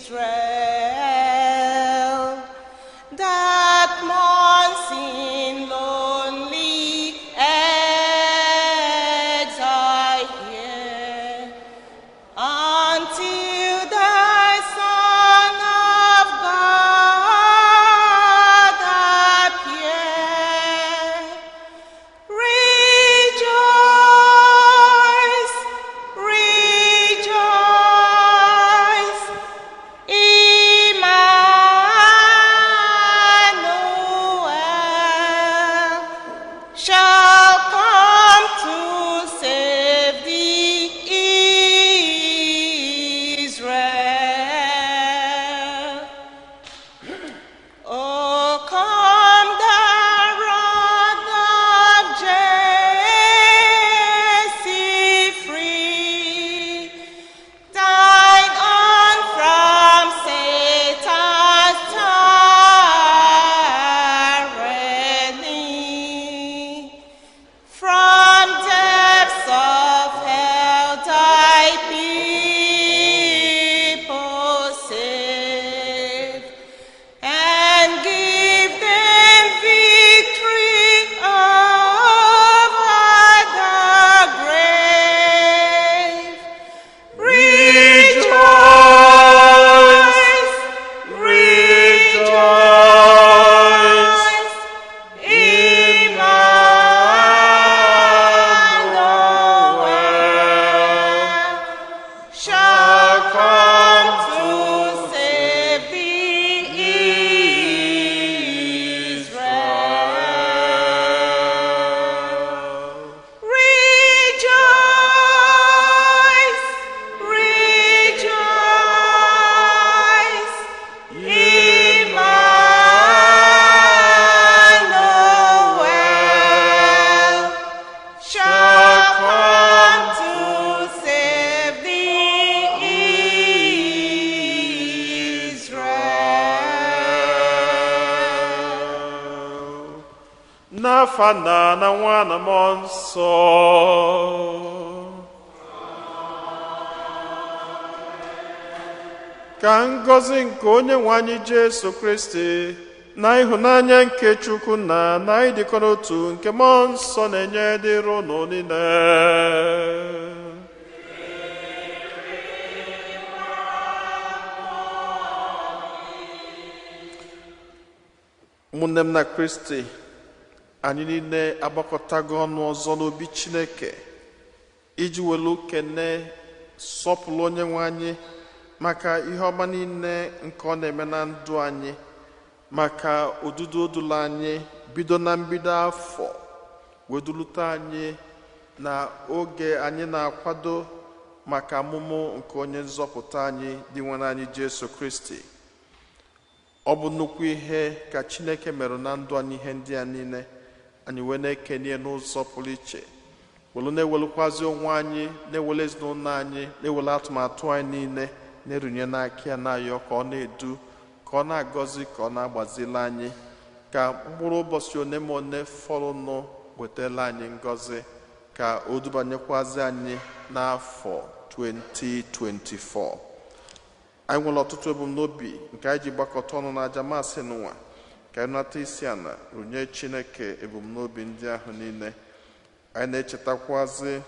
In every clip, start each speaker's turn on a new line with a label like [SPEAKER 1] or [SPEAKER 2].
[SPEAKER 1] Israel, that mourns in lonely exile here, until the Son of God appear. Rejoice, rejoice, Emmanuel shall come to save thee, Israel. Oh, come the rod of Jesse free, thine own from Satan's tyranny. From depths of hell thy people save, and give them victory over the grave. Rejoice, rejoice, Emmanuel shall come to save thee, Israel. Rejoice, rejoice, Emmanuel shall come to save thee, Israel.
[SPEAKER 2] N'afa Nna na Nwa na Mmụọ Nsọ. Ka ngọzi nke Onyenwe anyị Jesu Kristi na ịhụnanya nke Chukwu na ịdịkọ n'otu nke Mmụọ Nsọ na-enye dịrị unu niile. Ụmụnne m na Kristi, anyị niile agbakọtago ọnụ ọzọ n'obi Chineke iji welu kene sọpụrụ Onyenwe anyị maka ihe ọma niile nke ọ na-eme na ndụ anyị, maka odudu odula anyị bido na mbido afọ wedulute anyị na oge anyị na-akwado maka amụmụ nke onye nzọpụta anyị dị nwere anyị Jesu Kristi. Ọ bụ nnukwu ihe ka Chineke mere na ndụ anyị ihe ndị a niile, anyị wee na-ekene n'ụzọ pụrụ iche, welu na-ewelukwazi onwe anyị, na-ewele ezinụlọ anyị, na-ewele atụmatụ anyị niile, na-erunye n'aka ya na-ayọ ka ọ na-edu, ka ọ na-agọzi, ka ọ na-agbazila anyị, ka mkpụrụ ụbọchị one ma one fọrọnụ wetala anyị ngọzi, ka o dubanyekwazi anyị n'afọ 2024. Anyị nwere ọtụtụ ebumnobi nke anyị ji gbakọta ọnụ n'aja masị n'ụwa, ka anyị nata isi ala runye Chineke ebumnobi ndị ahụ niile. Anyị na-echetakwazi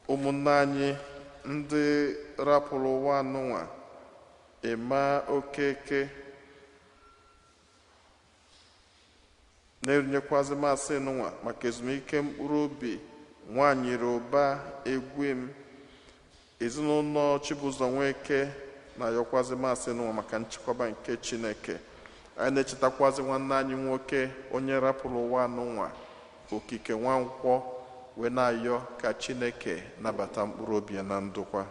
[SPEAKER 2] ụmụnne anyị ndị rapụrụ ụwa n'ụwa, Emma Okeke, na-erunyekwazi masị n'ụwa maka ezumike mkpụrụ obi nwanyị Roba Egwem, ezinụlọ Chibụzọ Nweke na yọkwazi masị n'ụwa maka nchekwaba nke Chineke. Anyị na-echetakwazi nwanne anyị nwoke onye rapụrụ ụwa n'ụwa, Okike Nwankwọ, wee na-ayọ ka Chineke nabata mkpụrụ obi ya na ndụkwa.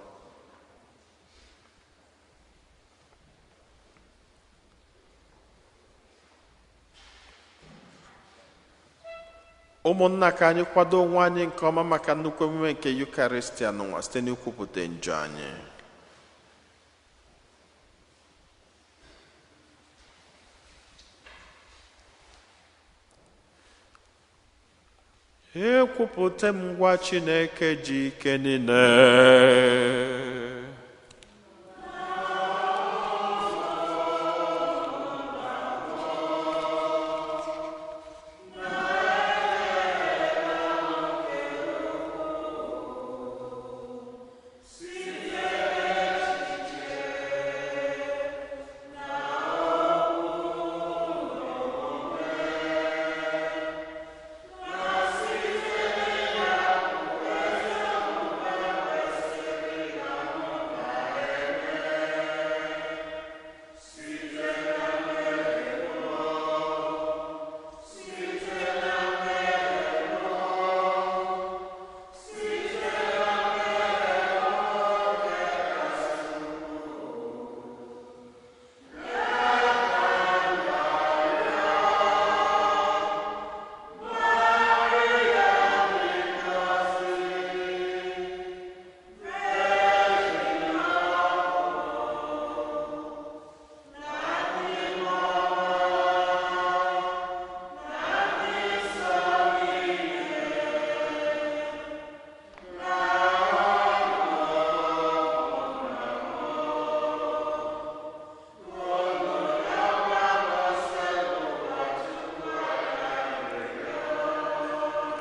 [SPEAKER 2] Ụmụnna, ka anyị kwado onwe anyị nke ọma maka nnukwu emume nke Yukaristia n'ụwa site n'ikwupụta njọ anyị. Ekwupụta m ngwa Chineke ji ike niile.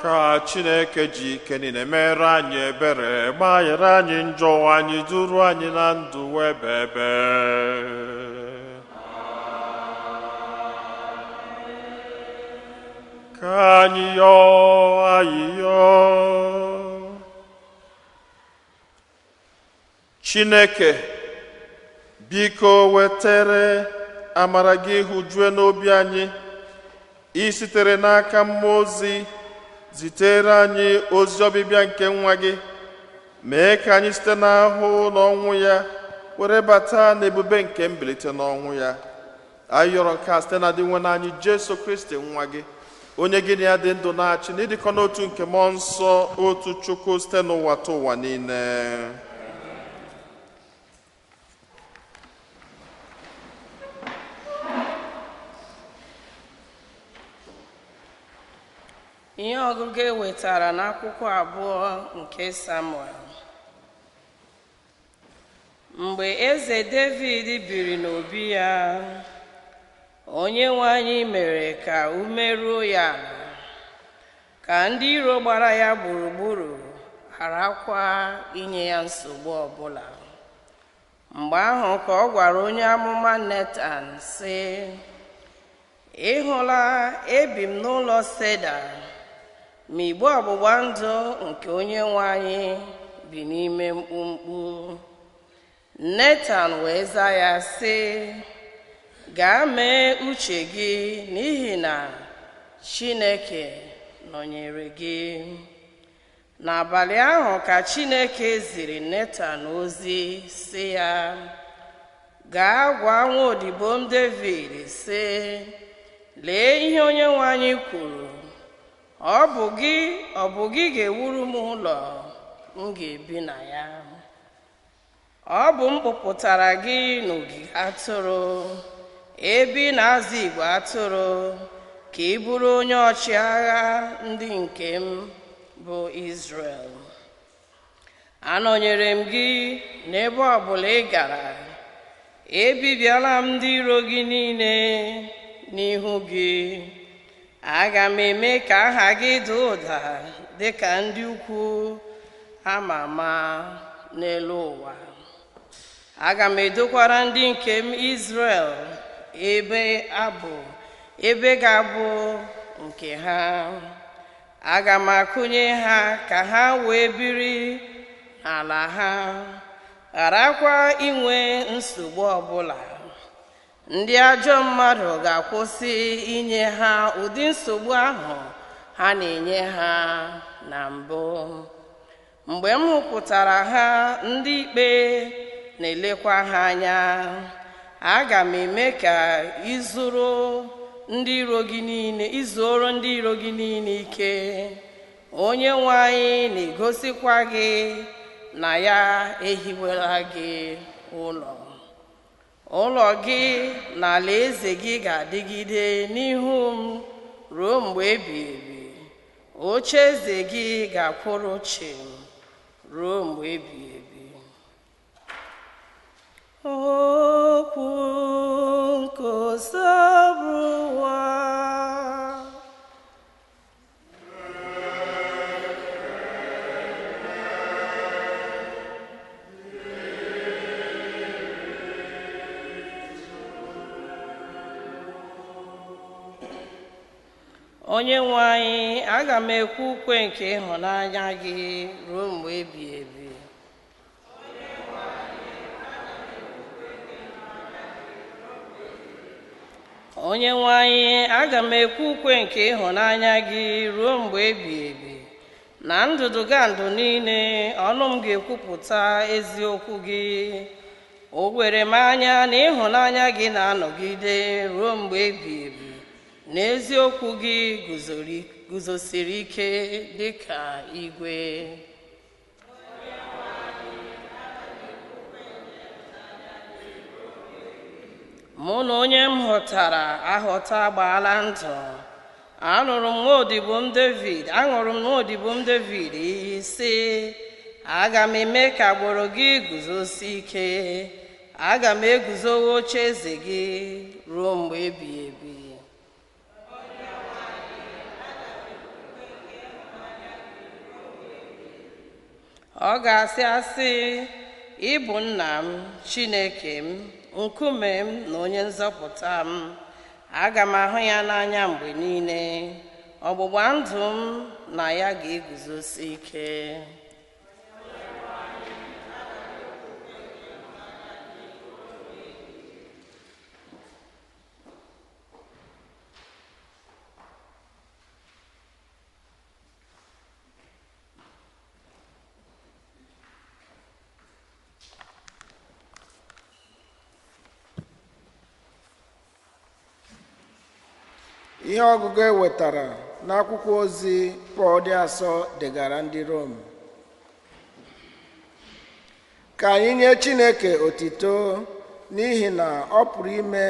[SPEAKER 2] ka Chineke ji ike niile mere anyị ebere, gbaghara anyị njọ anyị, duru anyị na ndụ ebebe. Ka anyị yọọ ayịyọ. Chineke, biko wetere amara gị hụjue n'obi anyị, isitere n'aka mmụọ ozi zitere anyị ozi ọbịbịa nke nwa gị, mee ka anyị site n'ahụ n'ọnwụ ya were bata n'ebube nke mbilite n'ọnwụ ya. Anyị yọrọ nke a site na dị nwe n'anyị Jesu Kristi nwa gị, onye gị na ya dị ndụ na-achị n'ịdịkọ n'otu nke mmụọ nsọ, otu Chukwu site n'ụwa ta ụwa niile.
[SPEAKER 3] Ihe ọgụgụ ewetara n'akwụkwọ abụọ nke Samuel. Mgbe eze David biri n'obi ya, Onyenwe anyị mere ka ume ruo ya, ka ndị iro gbara ya gburugburu gharakwa inye ya nsogbu ọbụla. Mgbe ahụ ka ọ gwara onye amụma Netan sị, ị hụla, ebi m n'ụlọ Seda, ma igbe ọgbụgba ndụ nke Onyenwe anyị bi n'ime mkpumkpu. Netan wee zaa ya sị, gaa mee uche gị, n'ihi na Chineke nọnyere gị. N'abalị ahụ ka Chineke ziri Netan ozi sị ya, gaa gwa nwaodibo m David sị, lee ihe Onyenwe anyị kwuru, ọ bụ gị ga-ewuru m ụlọ m ga-ebi na ya. Ọ bụ m kpụpụtara gị n'ogige atụrụ, ebe ị na-azụ igwe atụrụ, ka ị bụrụ onye ọchịagha ndị nke m bụ Izrel. Anọnyere m gị n'ebe ọbụla ị gara, ebibiela m ndị iro gị niile n'ihu gị. Aga m eme ka aha gị daa ụda dịka ndị ukwu ama ama n'elu ụwa. Aga m edokwara ndị nke m Izrel ebe ga-abụ nke ha. Aga m akụnye ha ka ha wee biri n'ala ha, gharakwa inwe nsogbu ọbụla. Ndị ajọ mmadụ ga-akwụsị inye ha ụdị nsogbu ahụ ha na-enye ha na mbụ. Mgbe m hụpụtara ha, ndị ikpe na-elekwa ha anya. Aga m eme ka izuoro ndị iro gị niile ike. Onyenwe anyị na-egosikwa gị na ya ehiwela gị ụlọ gị na alaeze gị ga-adịgide n'ihu m ruo mgbe ebighị ebi. Oche eze gị ga-akwụrụ chịm ruo mgbe ebighị ebi. Okwu nke Oziọma. Onyenwe anyị, aga m ekwu ukwe nke ịhụnanya gị ruo mgbe ebighị ebi. Onyenwe anyị, aga m ekwu ukwe nke ịhụnanya gị ruo mgbe ebighị ebi. Na ndụdụ gandụ niile, ọnụ m ga-ekwupụta eziokwu gị. O were m anya na ịhụnanya gị na-anọgide ruo mgbe ebighị ebi. N'eziokwu gị guzosiri ike dịka igwe. Mụ na onye m hụtara ahụta agbaala ndụ. Aṅụrụ m nwaodibo m David iyi sị, aga m eme ka agbụrụ gị guzosi ike. Aga m eguzowe oche eze gị ruo mgbe ebighị ebi. ọ ga-asị asị, ị bụ nna m, Chineke m, nkume m na onye nzọpụta m. Aga m ahụ ya n'anya mgbe niile, ọgbụgba ndụ m na ya ga-eguzosi ike.
[SPEAKER 4] Ihe ọgụgụ e wetara n'akwụkwọ ozi Pọl dị asọ degara ndị Rom. Ka anyị nye Chineke otito n'ihi na ọ pụrụ ime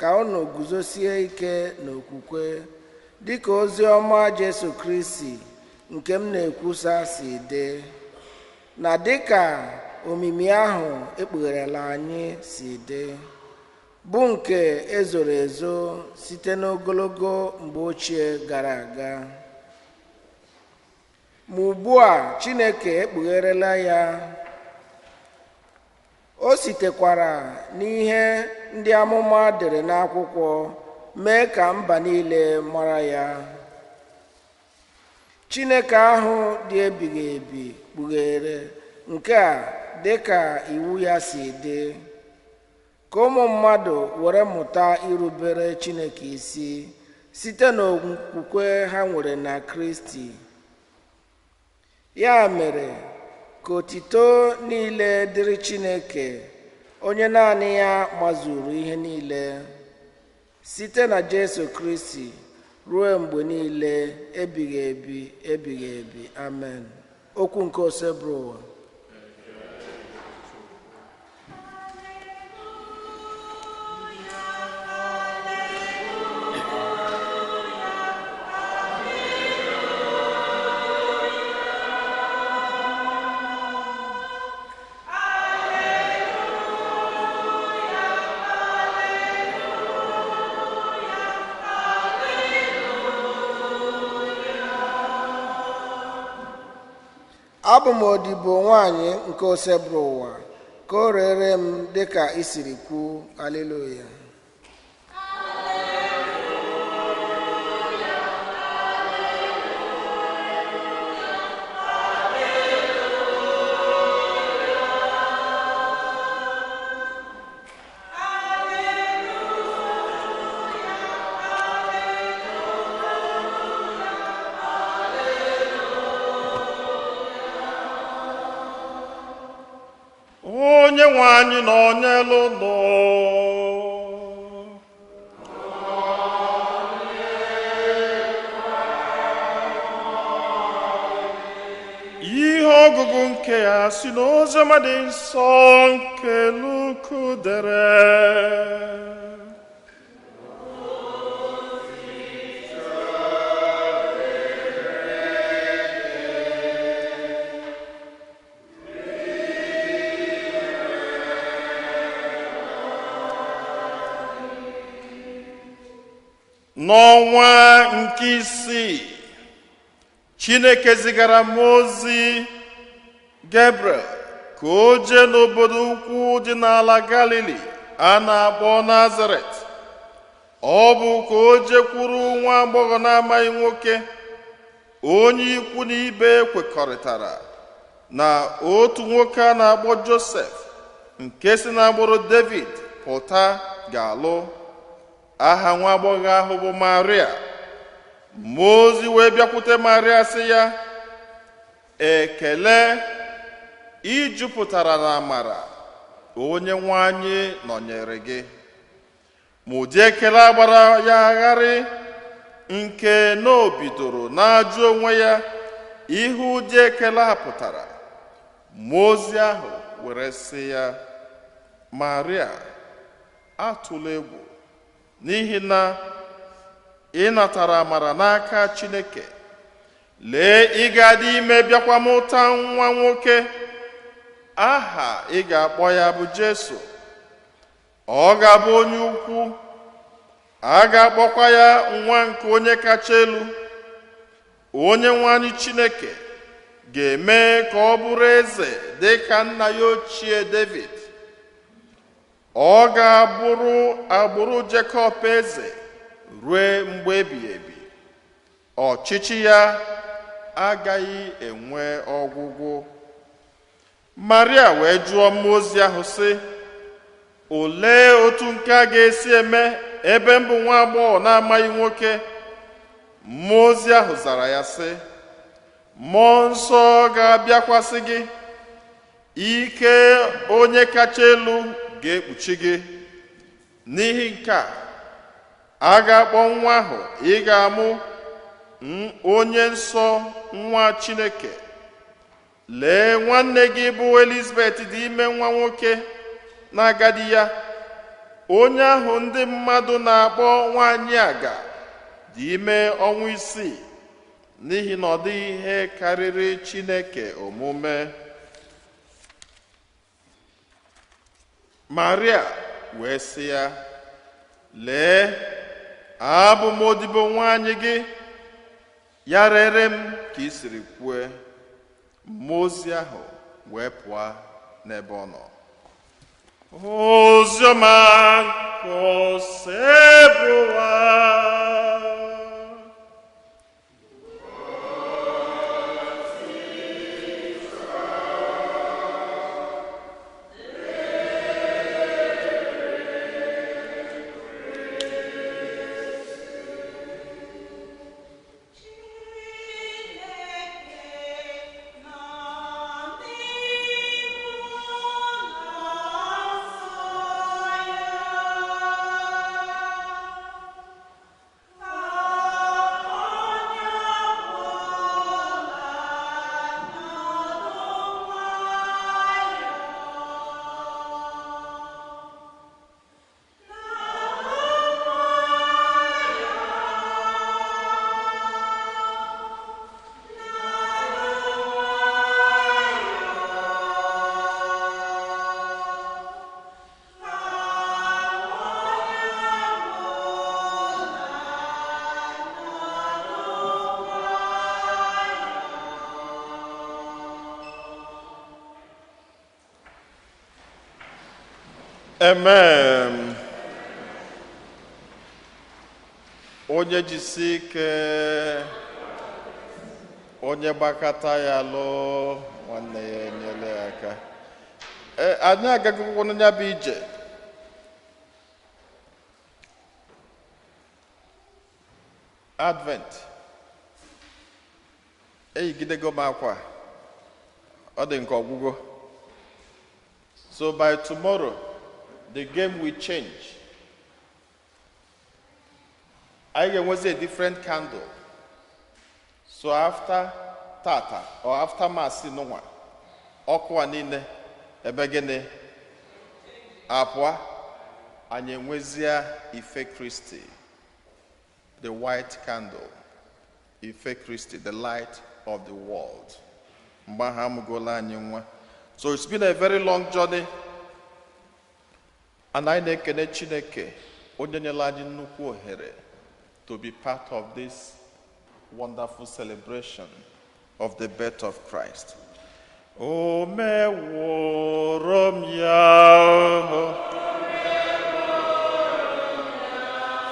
[SPEAKER 4] ka unu guzosie ike n'okwukwe dịka ozi ọma Jesu Kristi nke m na-ekwusa si dị, na dịka omimi ahụ ekpugherela anyị si dị, bụ nke ezoro ezo site n'ogologo mgbe ochie gara aga. Ma ugbu a Chineke ekpugherela ya. O sitekwara n'ihe ndị amụma dere n'akwụkwọ mee ka mba niile mara ya. Chineke ahụ dị ebighị ebi kpughere nke a dịka iwu ya si dị, ka ụmụ mmadụ were mụta irubere Chineke isi site n'okwukwe ha nwere na Kristi. Ya mere, ka otito niile dịrị Chineke, onye naanị ya mazuru ihe niile, site na Jesu Kristi ruo mgbe niile ebighị ebi ebighị ebi. Amen. Okwu nke oseburu ụwa. Abụ m odibo nwanyị nke oseburu ụwa, ka o rere m dịka isiri kwu. Haleluya.
[SPEAKER 2] Onye nwe anyị nọ n'elu ụlọ. Ihe ọgụgụ nke ya si n'oziọma dị nsọ nke Luku dere. N'ọnwa nke isii, Chineke zigara mmụọ ozi Gabriel ka o jee n'obodo ukwu dị n'ala Galili a na-akpọ Nazaret. Ọ bụ ka o jekwuru nwa agbọghọ na-amaghị nwoke, onye ikwu na ibe kwekọrịtara na otu nwoke a na-akpọ Josef, nke si n'agbụrụ David pụta, ga-alụ. Aha nwa agbọghọ ahụ bụ Maria. Mmụọ ozi wee bịakwute Maria sị ya, ekele, ijupụtara na amara, onye nwe anyị nọnyere gị. Ma ụdị ekele agbara ya agharị, nke na o bidoro na-ajụ onwe ya ihe ụdị ekele a pụtara. Mmụọ ozi ahụ were sị ya, Maria, atụla egwu, n'ihi na ị natara amara n'aka Chineke. Lee, ị ga-adị ime bịakwa mụta nwa nwoke. Aha ị ga-akpọ ya bụ Jesu. Ọ ga-abụ onye ukwu. A ga-akpọkwa ya nwa nke onye kacha elu. Onye nwe anyị Chineke ga-eme ka ọ bụrụ eze dị ka nna ya ochie David. Ọ ga-abụrụ agbụrụ Jekọb eze ruo mgbe ebighị ebi. Ọchịchị ya agaghị enwe ọgwụgwụ. Maria wee jụọ mmụọ ozi ahụ sị, olee otu nke a ga-esi eme ebe m bụ nwa agbọghọ na-amaghị nwoke? Mmụọ ozi ahụ zara ya sị, mmụọ nsọ ga-abịakwasị gị, ike onye kacha elu ga-ekpuchi gị. N'ihi nke a ga-akpọ nwa ahụ ị ga-amụ onye nsọ, nwa Chineke. Lee, nwanne gị bụ Elizabeth dị ime nwa nwoke na-agadi ya. Onye ahụ ndị mmadụ na-akpọ nwanyị aga dị ime ọnwa 6, n'ihi na ọ dịghị ihe karịrị Chineke omume. Maria wee sị ya, lee, abụ m odibo nwanyị gị, ya rere m ka i siri kwue. Mmụọ ozi ahụ wee pụọ n'ebe ọ nọ. Oziọma kọsebụwa. Amen. Onye jisi ike, onye gbakọta ya lụ, nwanne ya enyere ya aka. Anyị agaghịkwa n'anya bụ ije. Advent. Eyigidego m akwa. Ọ dị nke ọgwụgwọ. So by tomorrow, the game will change. I can use a different candle. So after Tata or after Mass, no one. Okwa nine ebegene apwa anyewezia Ife Christi, the white candle. Ife Christi, the light of the world. So it's been a very long journey. And I na-ekene Chineke onye nyela anyị nnukwu ohere to be part of this wonderful celebration of the birth of Christ. O meworo m ya,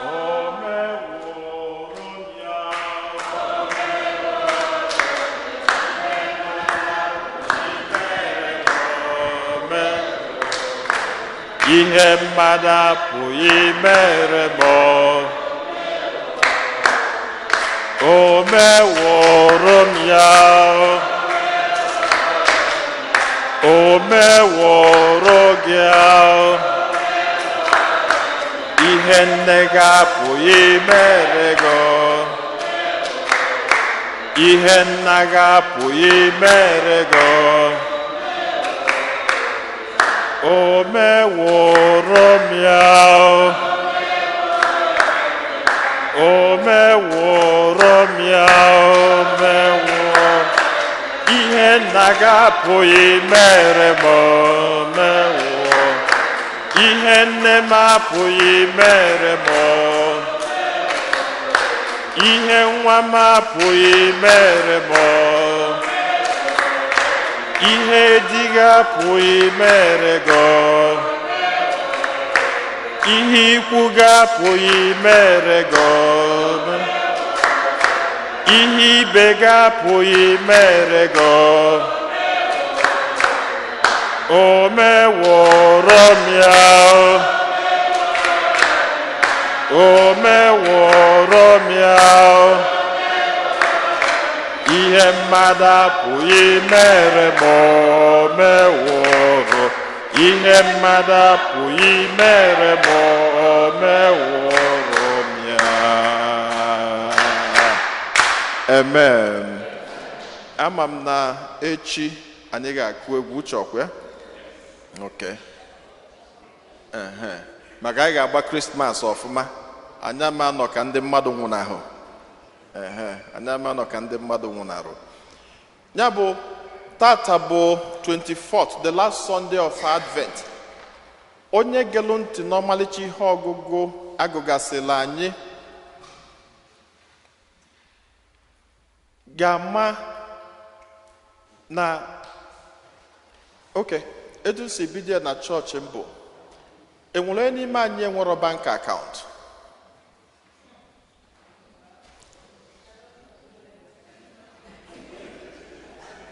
[SPEAKER 2] o meworo m ya, ihe mmadụ apụghị imere m. O meworo m ya, o meworo gị ihe nne gị apụghị imere gị, ihe nna gị apụghị imere gị. O meworo m ya, o meworo m ya, o meworo ihe nna gị apụghị imere m. O meworo ihe nne m apụghị imere m, ihe nwa m apụghị imere m, ihe di gị apụghị mere gị, ihe ikwu gị apụghị mere gị, ihe ibe gị apụghị mere gị. O meworo m ya, o meworo m ya, ihe mmadụ apụghị mere m, o meworo, ihe mmadụ apụghị mere m, o meworo m ya. Amen. Ama m na echi anyị ga-akụ egwu chọkwa. Okay. Maka anyị ga-agba Christmas ọfụma. Anyị ama anọ ka ndị mmadụ nwụnahụ. Anyị ama anọ ka ndị mmadụ nwụnahụ. Ya bụ tata bụ 24th, the last Sunday of Advent. Onye gelu ntị n'ọmalịcha ihe ọgụgụ agụgasịla anyị ga-ama na etu si bido na chọọchị mbụ, enwere n'ime anyị enwero bank akaụntụ?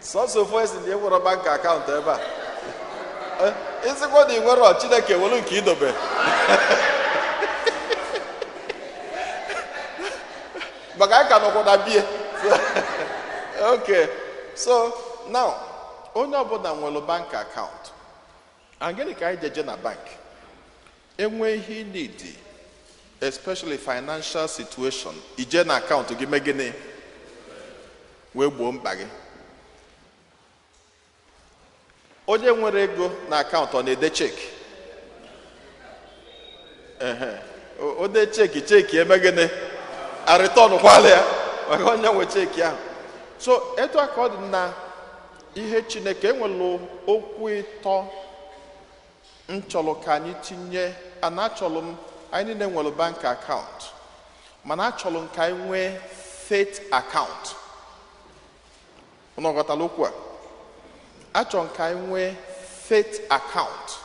[SPEAKER 2] Sọsọ ofu esi na enwero bank akaụntụ ebe a. Ezigbo na ị nwere Chineke welu nke idobe. Maka anyị ka nọkwa na bie. Okay, so now onye ọbụla nwere bank akaụntụ. Gịnị ka anyị jeje na bank? Enwe ihe need, especially financial situation, ije na akaụntụ gị mee gịnị? Wee gboo mkpa gị. Onye nwere ego na akaụntụ ọ na-ede cheki? O de cheki eme gịnị? A return kwala ya maka onye nwe cheki ahụ. So etu aka ọ dị na ihe Chineke enwelu okwu ịtọ nchọrọ ka anyị tinye. Ana achọrọ m anyị niile nwere bank account, mana achọrọ m ka anyị nwee faith account. Unu ghọtara okwu a? Achọrọ m ka anyị nwee faith account.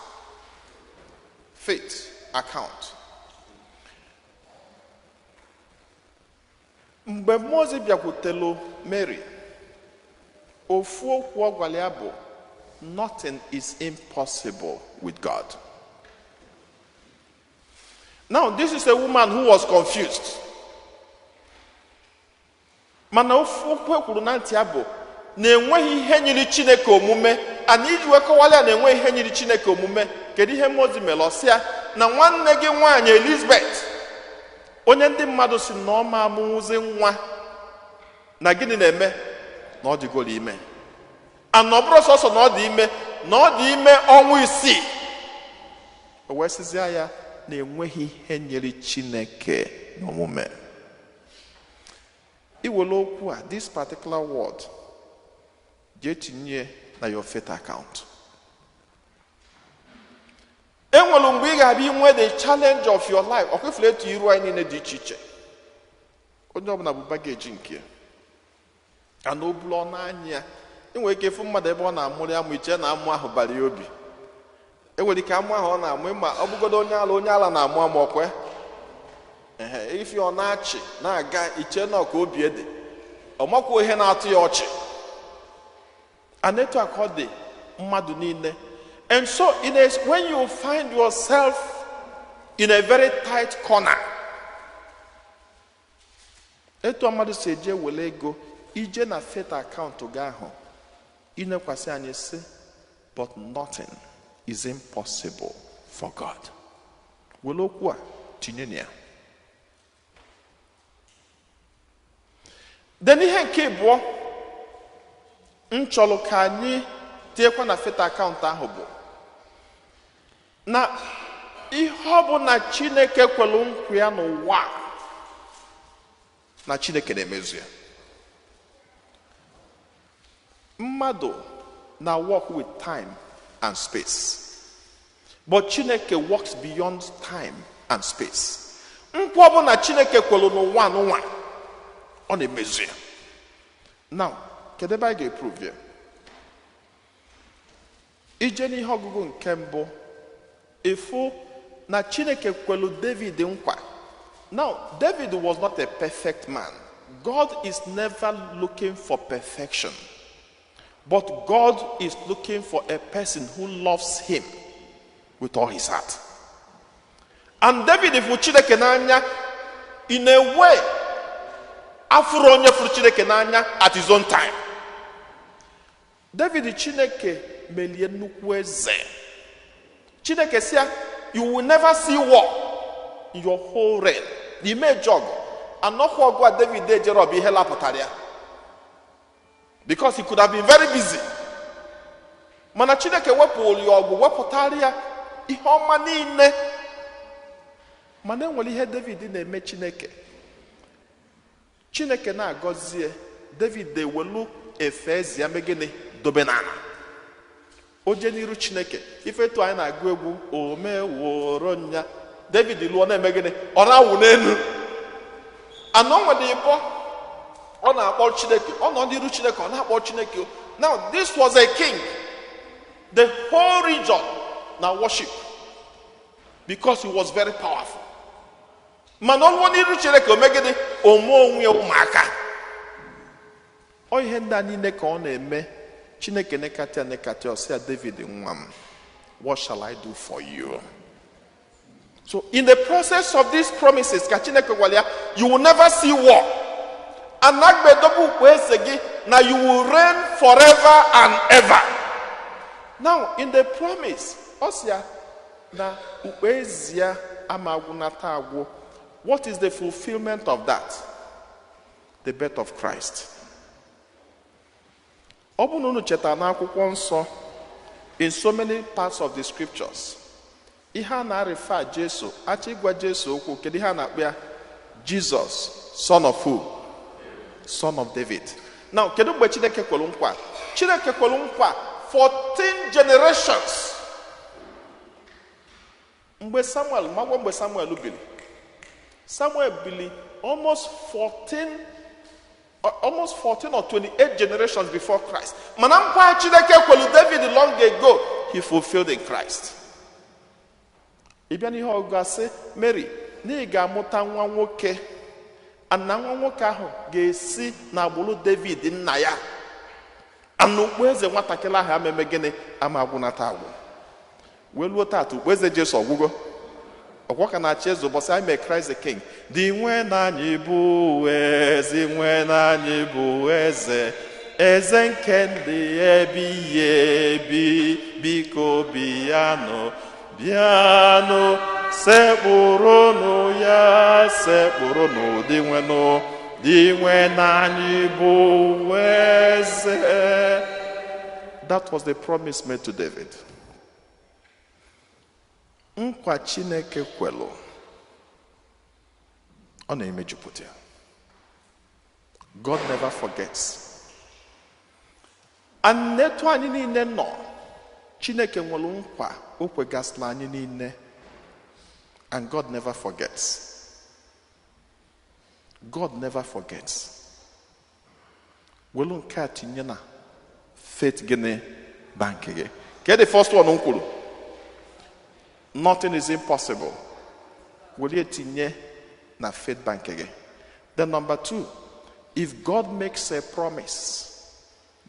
[SPEAKER 2] Faith account. Mgbe Moses bịakwutelu Mary, ofu okwu ọ gwara ya bụ, nothing is impossible with God. Now, this is a woman who was confused. Mana ofu okwu ekwuru na ntị ya bụ na enweghị ihe nyiri Chineke omume. Ana iji wekọwala na enweghị ihe nyiri Chineke omume. Kedu ihe Moses mere? Ọsịa na nwanne gị nwaanyị Elizabeth, onye ndị mmadụ si na ọ ma amụzi nwa, na gịnị na-eme? Na ọ dịgoro ime. Ana ọ bụrụ sọsọ na ọ dị ime, na ọ dị ime ọnwa 6. O wee sịzịa ya na enweghị ihe nyere Chineke n'omume. Iwere okwu a, this particular word, jee tinye na your faith account. Enwere mgbe ị ga-abịa inwe the challenge of your life. Ọ kwefere etu iru anyị niile dị iche iche. Onye ọbụla bụ bageji nke ya. Ana o bulu ọnụ anya. Enwere ike ịfụ mmadụ ebe ọ na-amụrụ ya mụ iche na amụ ahụ bara ya obi. Enwere ike amụ ahụ ọ na-amụ, ma ọ bụgodo onye ala na-amụ amụ ọkwe. Ife ọ na-achị na-aga iche na ọka obi ede. Ọ makwa ihe na-atụ ya ọchị. Anetu aka ọ dị mmadụ niile. And so when you find yourself in a very tight corner, etu mmadụ si eje wele ego ije na faith account gị ahụ, inekwasị anyị sị, but nothing is impossible for God. Wele okwu a tinye na ya. Then ihe nke abụọ nchọrọ ka anyị tinyekwa na faith account ahụ bụ na ihe ọ bụ na Chineke kwelu nkwa ya n'ụwa, na Chineke na-emezu ya. Mmadụ na work with time and space, but Chineke works beyond time and space. Nkwa ọ bụ na Chineke kwelu n'ụwa n'ụwa, ọ na-emezu ya. Now, kedu ebe anyị ga-eprove ya? ije n'ihe ọgụgụ nke mbụ efu na Chineke kwelu David nkwa. Now, David was not a perfect man. God is never looking for perfection. But God is looking for a person who loves him with all his heart. And David ifu Chineke n'anya in a way afụrụ onye fụrụ Chineke n'anya at his own time. David Chineke melie nnukwu eze. Chineke sị ya, you will never see war in your whole reign. The major anọkwa ọgụ a David ejere ọbụ ihe lapụtara ya, because he could have been very busy. Mana Chineke wepụrụ ya ọgụ, wepụtara ya ihe ọma niile. Mana enwere ihe David na-eme Chineke na-agọzie David ewelu efe ezi ya megene dobe n'ala. Oje n'iru Chineke ife etu anyị na-agụ egwu omeworo nya, David lụọ na-eme gịnị? Ọ na-awụ n'elu. Anọ nwere ịbọ ọ na-akpọ Chineke, ọ nọ n'iru Chineke, ọ na-akpọ Chineke. Now this was a king. The whole region now worship because he was very powerful. Mana ọ nọ n'iru Chineke o megide ome onwe ụmụaka. Ọ ihe ndị anyị niile ka ọ na-eme. Chineke nekata ọsịa David nwa m, what shall I do for you? So in the process of these promises ka Chineke gwara ya, you will never see war. Anagbedobu ukwe gị na you will reign forever and ever. Now in the promise ọsịa na ukwe ezi ya amagwunata agwụ. What is the fulfillment of that? The birth of Christ. Ọ bụ na unu chetara n'akwụkwọ nsọ, in so many parts of the scriptures, ihe a na-refer Jesu, achọ ịgwa Jesu okwu, kedu ihe a na-akpọ ya? Jesus, son of who? Son of David. Now, kedu mgbe Chineke kwelu nkwa? Chineke kwelu nkwa 14 generations. Mgbe Samuel bili. Samuel bili almost 14 or 28 generations before Christ. Mana nkwa Chineke kwelu David long ago, he fulfilled in Christ. Ịbịa n'ihe ọgụ asị, Mary, na ị ga-amụta nwa nwoke, na nwa nwoke ahụ ga-esi n'agbụrụ David nna ya. Ana ukpueze nwatakịrị ahụ ameme gịnị? Ama agwụnata agwụ. Wee luo taata ukpueze Jesu ọgwụgo. Ọkwa ka na-achị eze ụbọchị anyị mee Christ the King. Dị nwe na anyị bụ eze, nwe na anyị bụ eze, eze nke ndị ebighị ebi, biko bịanụ, bịanụ, sekpụrụnụ ya, sekpụrụnụ, dị nwe na anyị bụ eze. That was the promise made to David. Nkwa Chineke kwelu ọ na-emejupụta. God never forgets. And netu anyị niile nọ, Chineke nwelu nkwa o kwegasịla anyị niile. And God never forgets. God never forgets. Welu nke a tinye na faith gịnị bank gị. Ke the first one kwuru? Nothing is impossible. Will you tinye na faith bank again? Then number 2, if God makes a promise,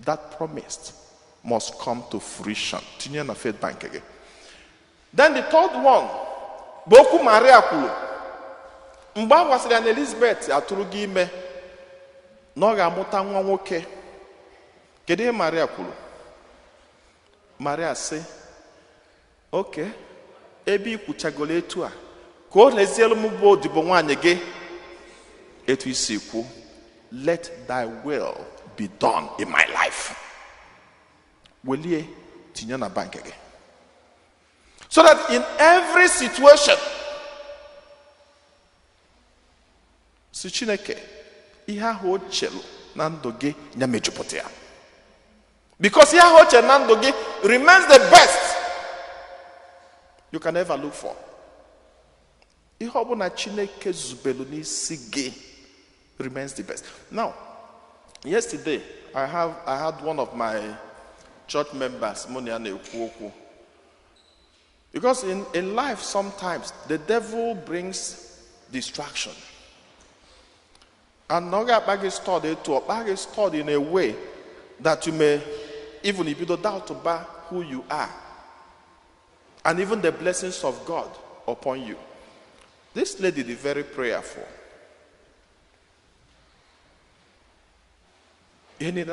[SPEAKER 2] that promise must come to fruition. Tinye na faith bank again. Then the third one, Boku Maria kwuru. Mgbe a gwasịrị na Elizabeth atụrụ gị ime na ọ ga-amụta nwa nwoke. Kedu ihe Maria kwuru? Maria sị, okay, ebe ikwuchagolo etu a, ka o lezielu m bụ odibo nwaanyị gị etu isi kwu, let thy will be done in my life. Welie tinye na bank gị. So that in every situation, si Chineke ihe ahụ o chelu na ndụ gị ya mejupụta ya. Because ihe ahụ o chelu na ndụ gị remains the best you can ever look for. Ihe ọbụla Chineke zubelu n'isi gị remains the best. Now, yesterday I had one of my church members money and ekwu. Because in life sometimes the devil brings distraction. And not bag is stored in a way that you may, even if you don't doubt about who you are, and even the blessings of God upon you. This lady is very prayerful. Then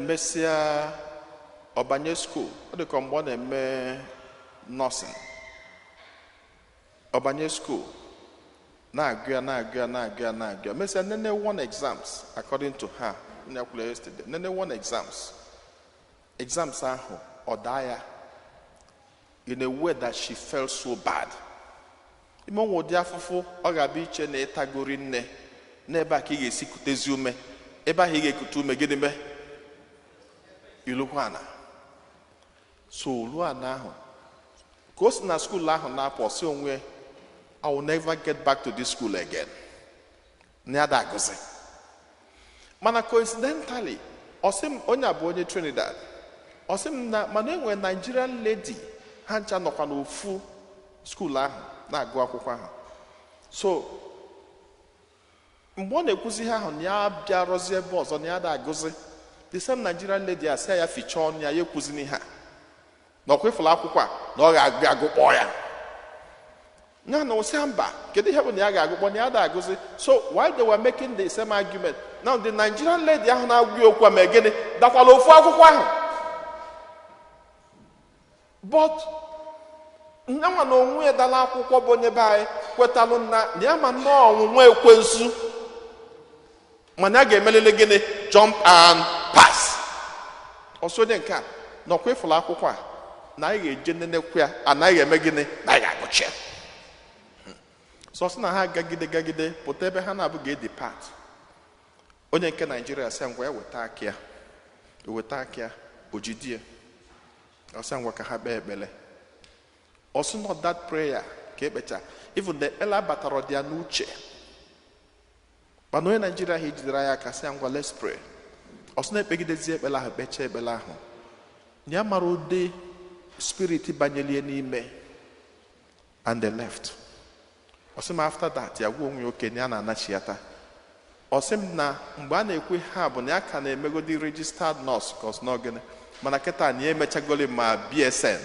[SPEAKER 2] Messiah Obanye school, what they come one and nursing. Obanye school. Na agree. Messiah nene won exams according to her. Yesterday. Nene won exams. Exams are or dire in a way that she felt so bad. Imon wodia fufu ogabi che na etagori nne n'ebe ka ị ga-esi kutezi ume ebe ahụ ị ga-ekute ume gịnị me ilukwana so luana ahụ ka o si na school ahụ na-apụ ọsị onwe I will never get back to this school again. N'ada agụzi mana coincidentally ọsị onye abụ onye Trinidad ọsị na mana enwe Nigerian lady ha ncha nọkwa n'ofu school ahụ na-agụ akwụkwọ ahụ so mgbe ọ na-ekwuzi ha ahụ na ya bịa rọzie ebe ọzọ na ya da agụzi the same Nigerian lady asị ya ficha ọnụ ya ekwuzini ha na ọkwa ịfụla akwụkwọ a na ọ ga-agụ agụkpọ ya nya na ụsị mba kedu ihe bụ na ya ga-agụkpọ na ya da agụzi so while they were making the same argument now the Nigerian lady ahụ na-agụ okwu a ma gịnị dakwala ofu akwụkwọ ahụ but nyanwa na onwe ya dala akwụkwọ bụ onye be anyị kwetalụ na ya ma nnọọ ọnwụnwa ekwensu mana a ga-emelele gịnị jump and pass ọsọ dị nke a na ọkwa ịfụla akwụkwọ a na anyị ga-eje nenekwu ya anaghị eme gịnị na anyị ga-agụchi ya sọsọ na ha gagide pụta ebe ha na-abụ ga-edepart onye nke Naijiria sị ngwa ya weta aka ya ojidie ọsị ngwa ka ha kpee ekpele also not that prayer ka ekpecha even the ela batara dị ya n'uche mana onye Naijiria ha ejidere ya aka sị ngwa let's pray ọsọ na-ekpegidezi ekpele ahụ kpechaa ekpele ahụ ya mara ụdị spirit banyelie n'ime and they left ọsị m after that ya gwa onwe okenye a na-anachiata ọsị m na mgbe a na-ekwe ha bụ na ya ka na-emegodi registered nurse ka ọsị n'ogene mana kịta na ya emechagoli ma BSN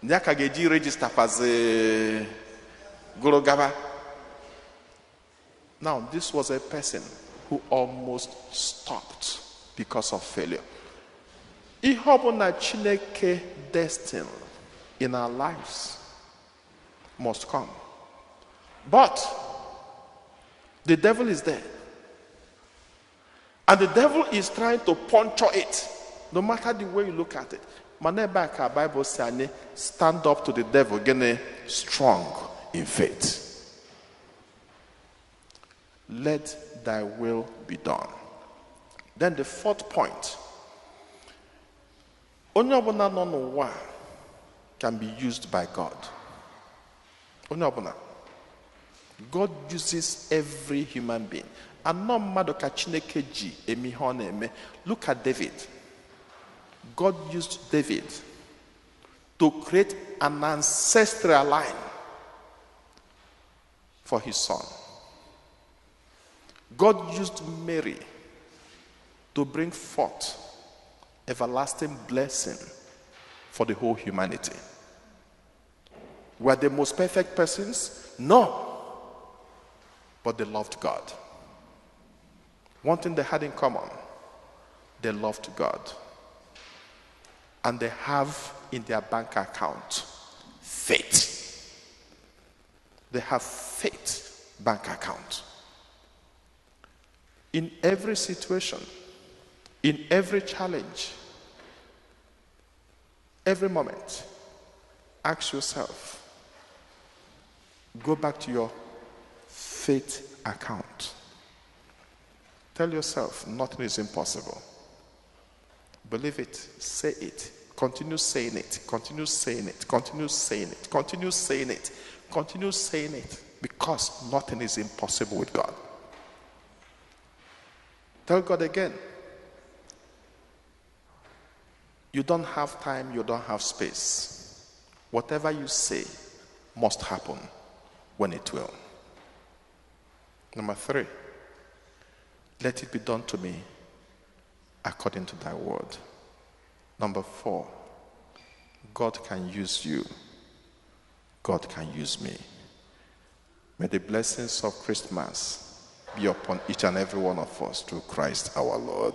[SPEAKER 2] ya ka ga-eji register fazi gụrụ gaba. Now this was a person who almost stopped because of failure. Ihe ọbụla Chineke destined in our lives must come. But the devil is there. And the devil is trying to puncture it, no matter the way you look at it. Manebaka Bible says, stand up to the devil, getting strong in faith. Let thy will be done. Then the fourth point. Onye ọbụla nọ n'ụwa can be used by God. Onye ọbụla. God uses every human being. And no mmadụ ka Chineke ji eme ihe ọ na-eme. Look at David. God used David to create an ancestral line for his son. God used Mary to bring forth everlasting blessing for the whole humanity. Were they most perfect persons? No. But they loved God. One thing they had in common, they loved God. And they have in their bank account faith. They have faith bank account. In every situation, in every challenge, every moment, ask yourself, go back to your faith account. Tell yourself, nothing is impossible. Believe it, say it, continue saying it, continue saying it, continue saying it, continue saying it, continue saying it, because nothing is impossible with God. Tell God again, You don't have time, you don't have space. Whatever you say must happen when it will. Number 3, let it be done to me according to thy word. Number 4, God can use you. God can use me. May the blessings of Christmas be upon each and every one of us through Christ our Lord.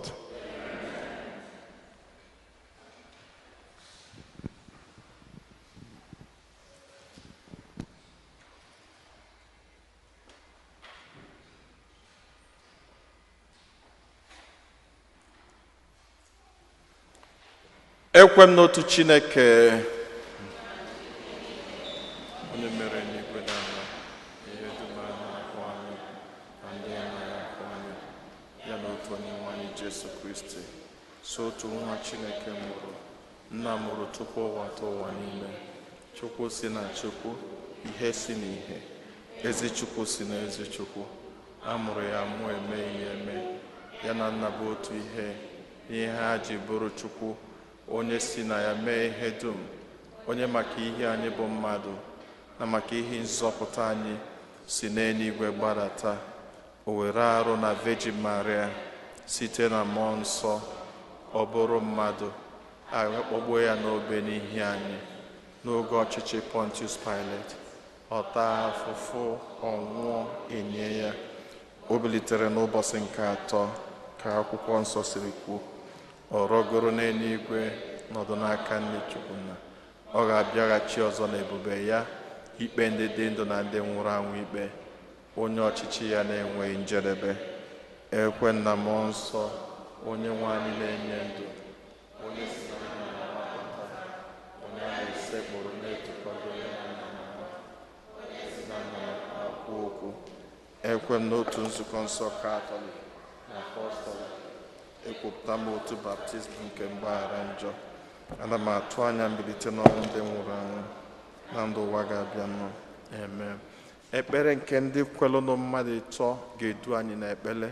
[SPEAKER 2] Ekwem n'otu Chineke onye mere n'igwe na ala, ihe dum a na-akpọ anyị na ndị a na-akpọ anyị, ya na otu Onyenwe anyị Jesu Kristi, so otu nwa Chineke mụrụ, nna mụrụ tupu ụwa atọ ụwa niile, Chukwu si na Chukwu, ihe si n'ihe, ezi Chukwu si na ezi Chukwu, a mụrụ ya mụọ eme ihe eme, ya na nna bụ otu ihe, ihe ha ji bụrụ Chukwu, onye si na ya mee ihe dum, onye maka ihe anyị bụ mmadụ na maka ihe nzọpụta anyị si n'eluigwe gbadata, o were arụ na Virgin Maria site na mmụọ nsọ, ọ bụrụ mmadụ, agha kpọgbuo ya n'obe n'ihi anyị n'oge ọchịchị Pontius Pilate, ọ taa afụfụ, ọ nwụọ, enye ya, o bilitere n'ụbọchị nke atọ ka akwụkwọ nsọ siri kwuo, ọ rọgoro n'eluigwe nọdụ n'aka nne Chukwu nna, ọ ga-abịaghachi ọzọ n'ebube ya ikpe ndị dị ndụ na ndị nwụrụ anwụ ikpe, onye ọchịchị ya na-enweghị njedebe. Ekwe na mmụọ nsọ, onye nwe anyị na-enye ndụ, onye si na ndụ na-anapụta, onye a na-esekpụrụ na-etukọdo ya na nna na nna na-akwu okwu. Ekwe m n'otu nzukọ nsọ Katọlik na Apọstọlik, ekwupụta m otu baptizim nke mgbaghara njọ. Ana m atụ anya mbilite n'ọnwụ ndị nwụrụ anwụ na ndụ ụwa ga-abịa nọ. Amen. Ekpere nke ndị kwelụnụ mmadụ ịtọ ga-edu anyị n'ekpere.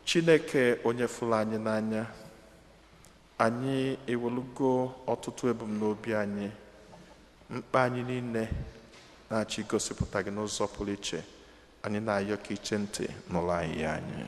[SPEAKER 2] Chineke onye fụrụ anyị n'anya, anyị ewelugo ọtụtụ ebumnobi anyị, mkpa anyị niile na-achọ igosipụta gị n'ụzọ pụrụ iche. Anyị na-ayọ ka iche ntị n'ụlọ ahịhịa anyị.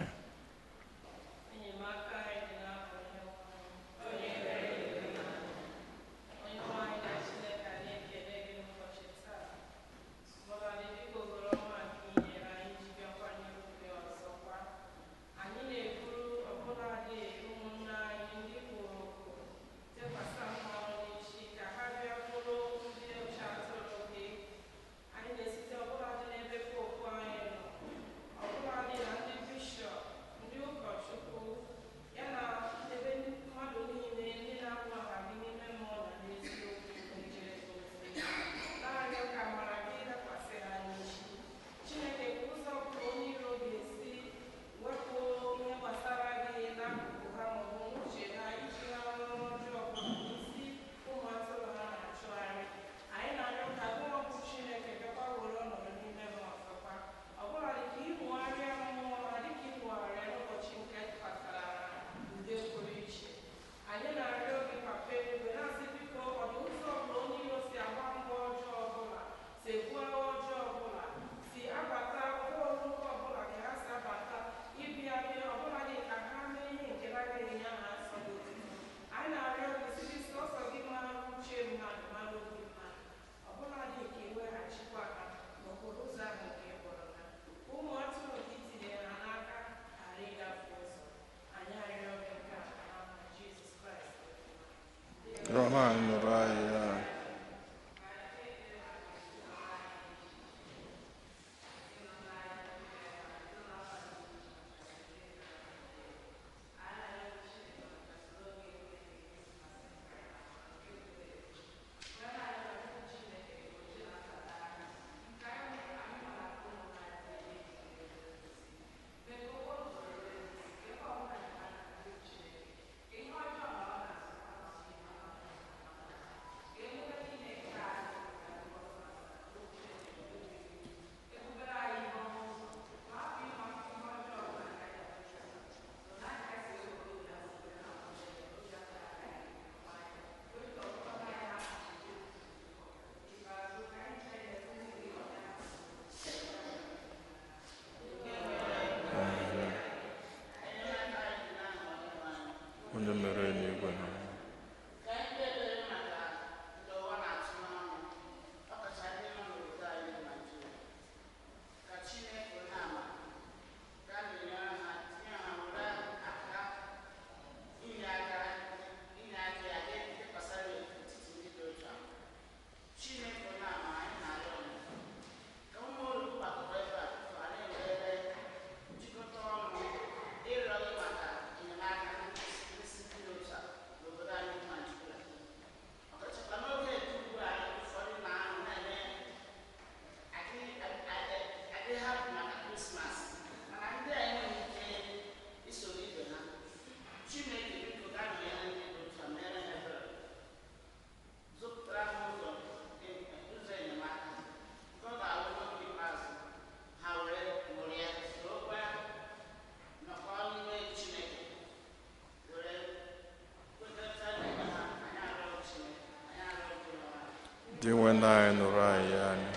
[SPEAKER 2] dị nwe na anyị nụrụ anyị anyị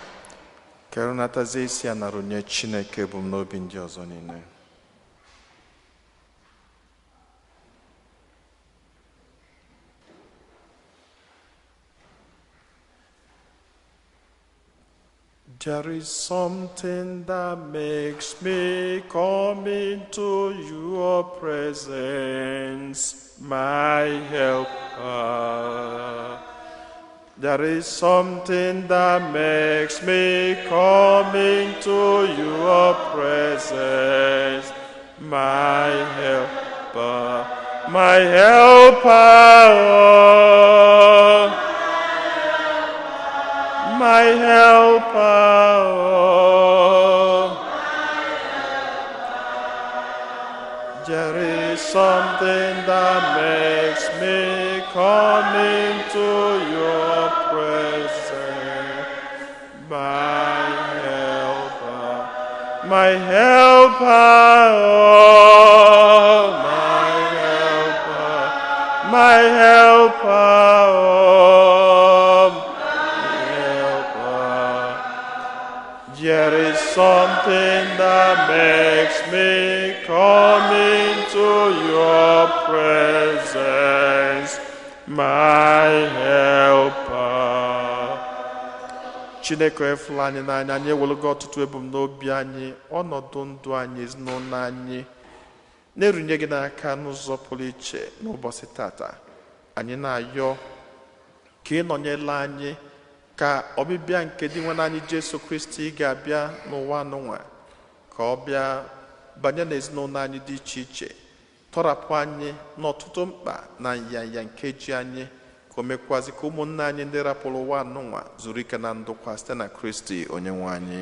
[SPEAKER 2] ka erunatazie isi a nara onye Chineke ebumnobi ndị ọzọ niile. There is something that makes me come into your presence, my helper. There is something that makes me come into your presence, my helper, my helper. My helper, there is something that makes me come into your presence, my helper, my helper, my helper. There is something that makes me come into your presence, my helper. Chineke efula anyị n'anya, anyị ewelụgo ọtụtụ ebumnobi anyị, ọnọdụ ndụ anyị, ezinụlọ anyị na-erunye gị n'aka n'ụzọ pụrụ iche n'ụbọchị tata. Anyị na-ayọ ka ị nọnyere anyị, ka ọbịbịa nke dị nwe anyị Jesu Kristi ga-abịa n'ụwa n'ụwa, ka ọ bịa banye n'ezinụlọ anyị dị iche iche, tọrapụ anyị n'ọtụtụ mkpa na nyanya nke ji anyị, ka o mekwazi ka ụmụnne anyị ndị rapụrụ ụwa n'ụwa zuru ike na ndokwa site na Kristi onye nwe anyị.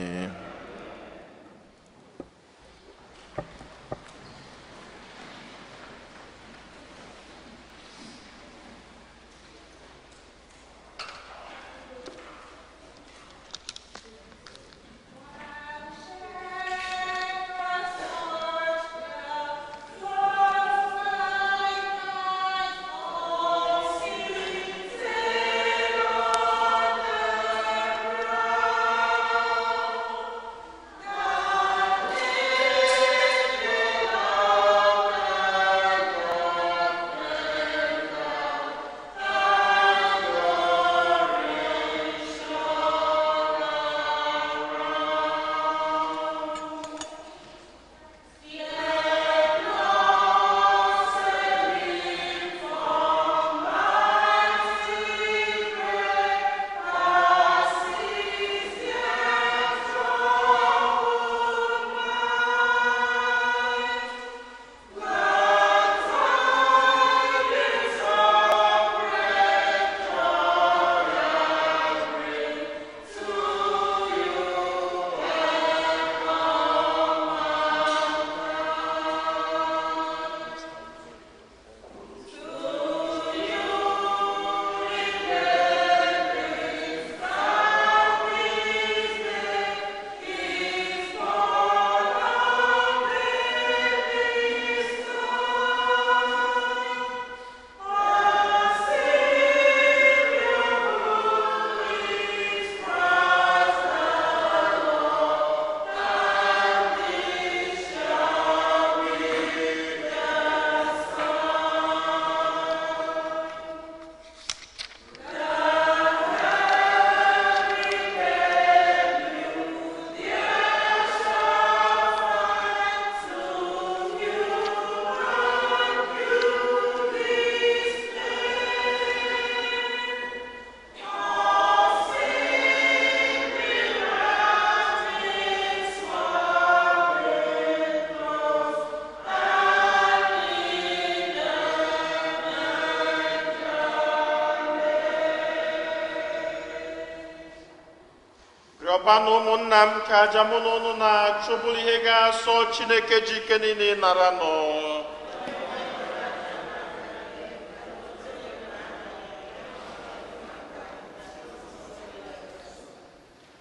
[SPEAKER 2] Ọbanụ ụmụnna m ka aja mụ na ụnụ na-achụ bụrụ ihe ga-asọ Chineke ji ike niile nara nọ.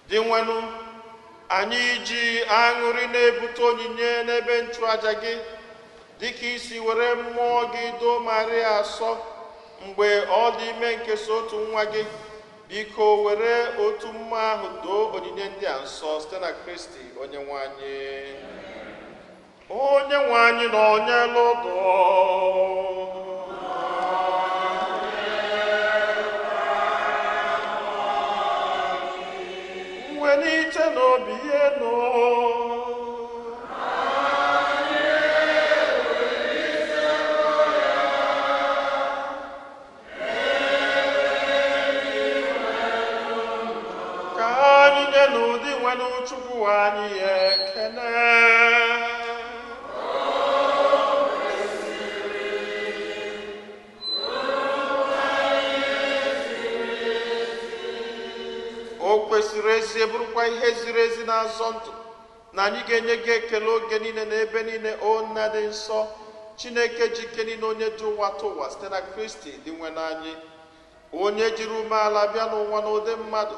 [SPEAKER 2] Dị nwenụ, anyị ji aṅụrị na-ebute onyinye n'ebe nchụaja gị, dịka isi were mmụọ gị doo Maria asọ mgbe ọ dị ime nke so otu nwa gị. biko were otu mma ahụ doo onyinye ndị a nsọ site na Kristi onye nwe anyị. Onye nwe anyị na onye lụdụ welite n'obi elu ka anyị nye n'ụdị nwere Chukwu anyị ekene. O kwesịrị ezi bụrụkwa ihe ziri ezi na-azọ ndụ na anyị ga-enye gị ekele oge niile na ebe niile, o nna dị nsọ, Chineke ji ike niile, onye ji ụwa tụ ụwa site na Kristi dị nwe n'anyị, onye jiri umeala bịa n'ụwa n'ụdị mmadụ,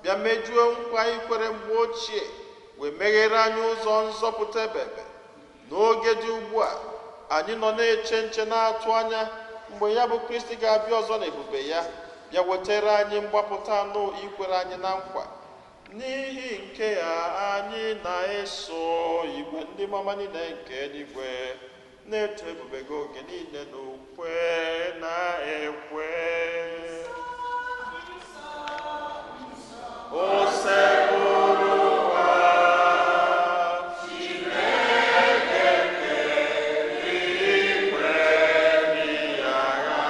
[SPEAKER 2] bịa mejuo nkwa ikwere mgbe ochie, wee meghere anyị ụzọ nzọpụta ebebe. N'oge dị ugbu a, anyị nọ na-eche nche na-atụ anya mgbe ya bụ Kristi ga-abịa ọzọ n'ebube ya, bịa wetara anyị mgbapụta anụ ikwere anyị na nkwa. N'ihi nke ya, anyị na-eso igwe ndị mama niile nke eluigwe na-eto ebube gị oge niile n'ukwe na ekwe. O sekpụrụkwa Chineke ikwe dị agha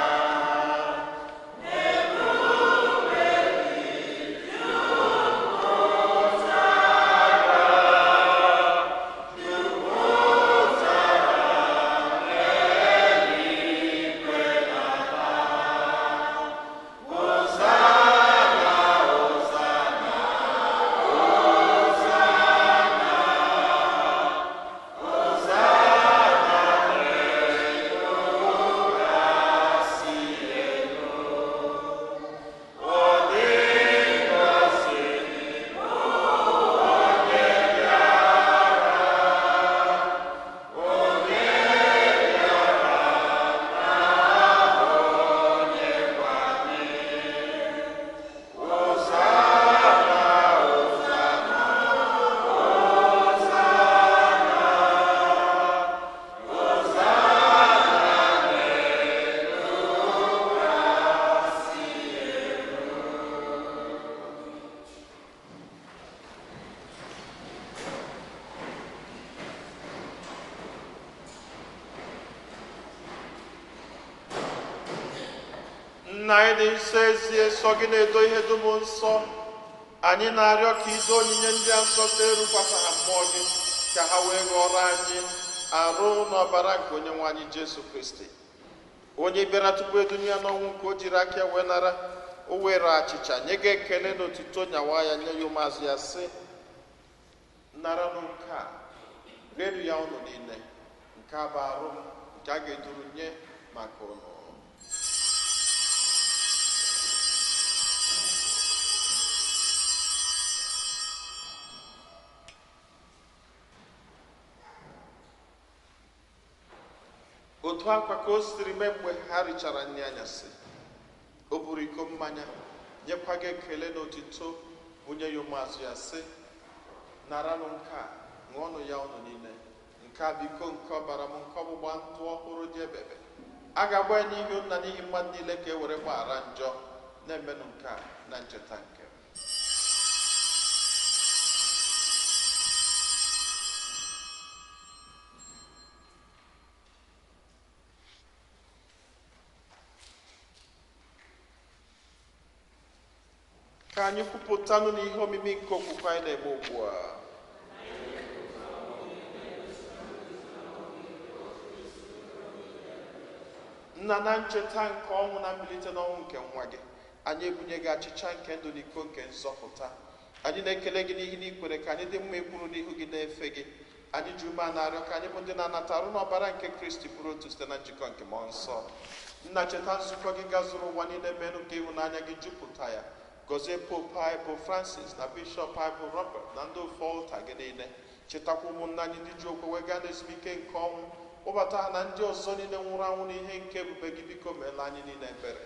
[SPEAKER 2] Nna anyị dị nsọ, ezie sọ gị na-edo ihe dum nsọ. Anyị na-arịọ ka ido onyinye ndị a nsọ na-erukwasa ha mmụọ gị, ka ha wee ghọrọ anyị arụ n'ọbara nke onye nwe anyị Jesu Kristi, onye bịara tupu edunye ya n'ọnwụ, nke o jiri aka wee nara. O were achịcha nye gị ekele na otuto, nyawa ya, nye ya ụmụazụ ya, sị, naranụ nke a, rienụ ya ụnụ niile, nke a bụ arụ m nke a ga-eduru nye maka ụnụ. Otu akwa ka o siri mee mgbe ha richara nri anyasị, o buru iko mmanya, nyekwa gị ekele na otuto, bunye ya ụmụazụ ya, sị, naranụ nke a, ṅụọnụ ya ụnụ niile, nke a bụ iko nke ọbara m, nke ọgbụgba ndụ ọhụrụ dị ebebe. A ga-agba ya n'ihi nna n'ihi mmadụ niile, ka e were gbaghara njọ. Na-emenụ nke a na ncheta nke m. Ka anyị kwupụtanụ n'ihe omimi nke okwukwe anyị na-eme ugbu a. Nna, na ncheta nke ọnwụ na mbilite n'ọnwụ nke nwa gị, anyị ebunye gị achịcha nke ndụ na iko nke nzọpụta. Anyị na-ekele gị n'ihi na ikwere ka anyị dị mma ekwuru n'ihu gị na-efe gị. Anyị ji ume a na-arịọ ka anyị bụ ndị na-anata arụ n'ọbara nke Kristi bụrụ otu site na njikọ nke mmụọ nsọ. Nna, cheta nzukọ gị gazuru ụwa niile, menụ ka ịhụnanya gị jupụta ya. Gọzie Pope anyị bụ Francis na Bishọp anyị bụ Robert na ndị ofe ọlta gị niile. Chetakwa ụmụnna anyị ndị ji okwe wega n'ezumike nke ọnwụ, kpọbata ha na ndị ọzọ niile nwụrụ anwụ n'ihe nke ebube gị. Biko meela anyị niile ebere,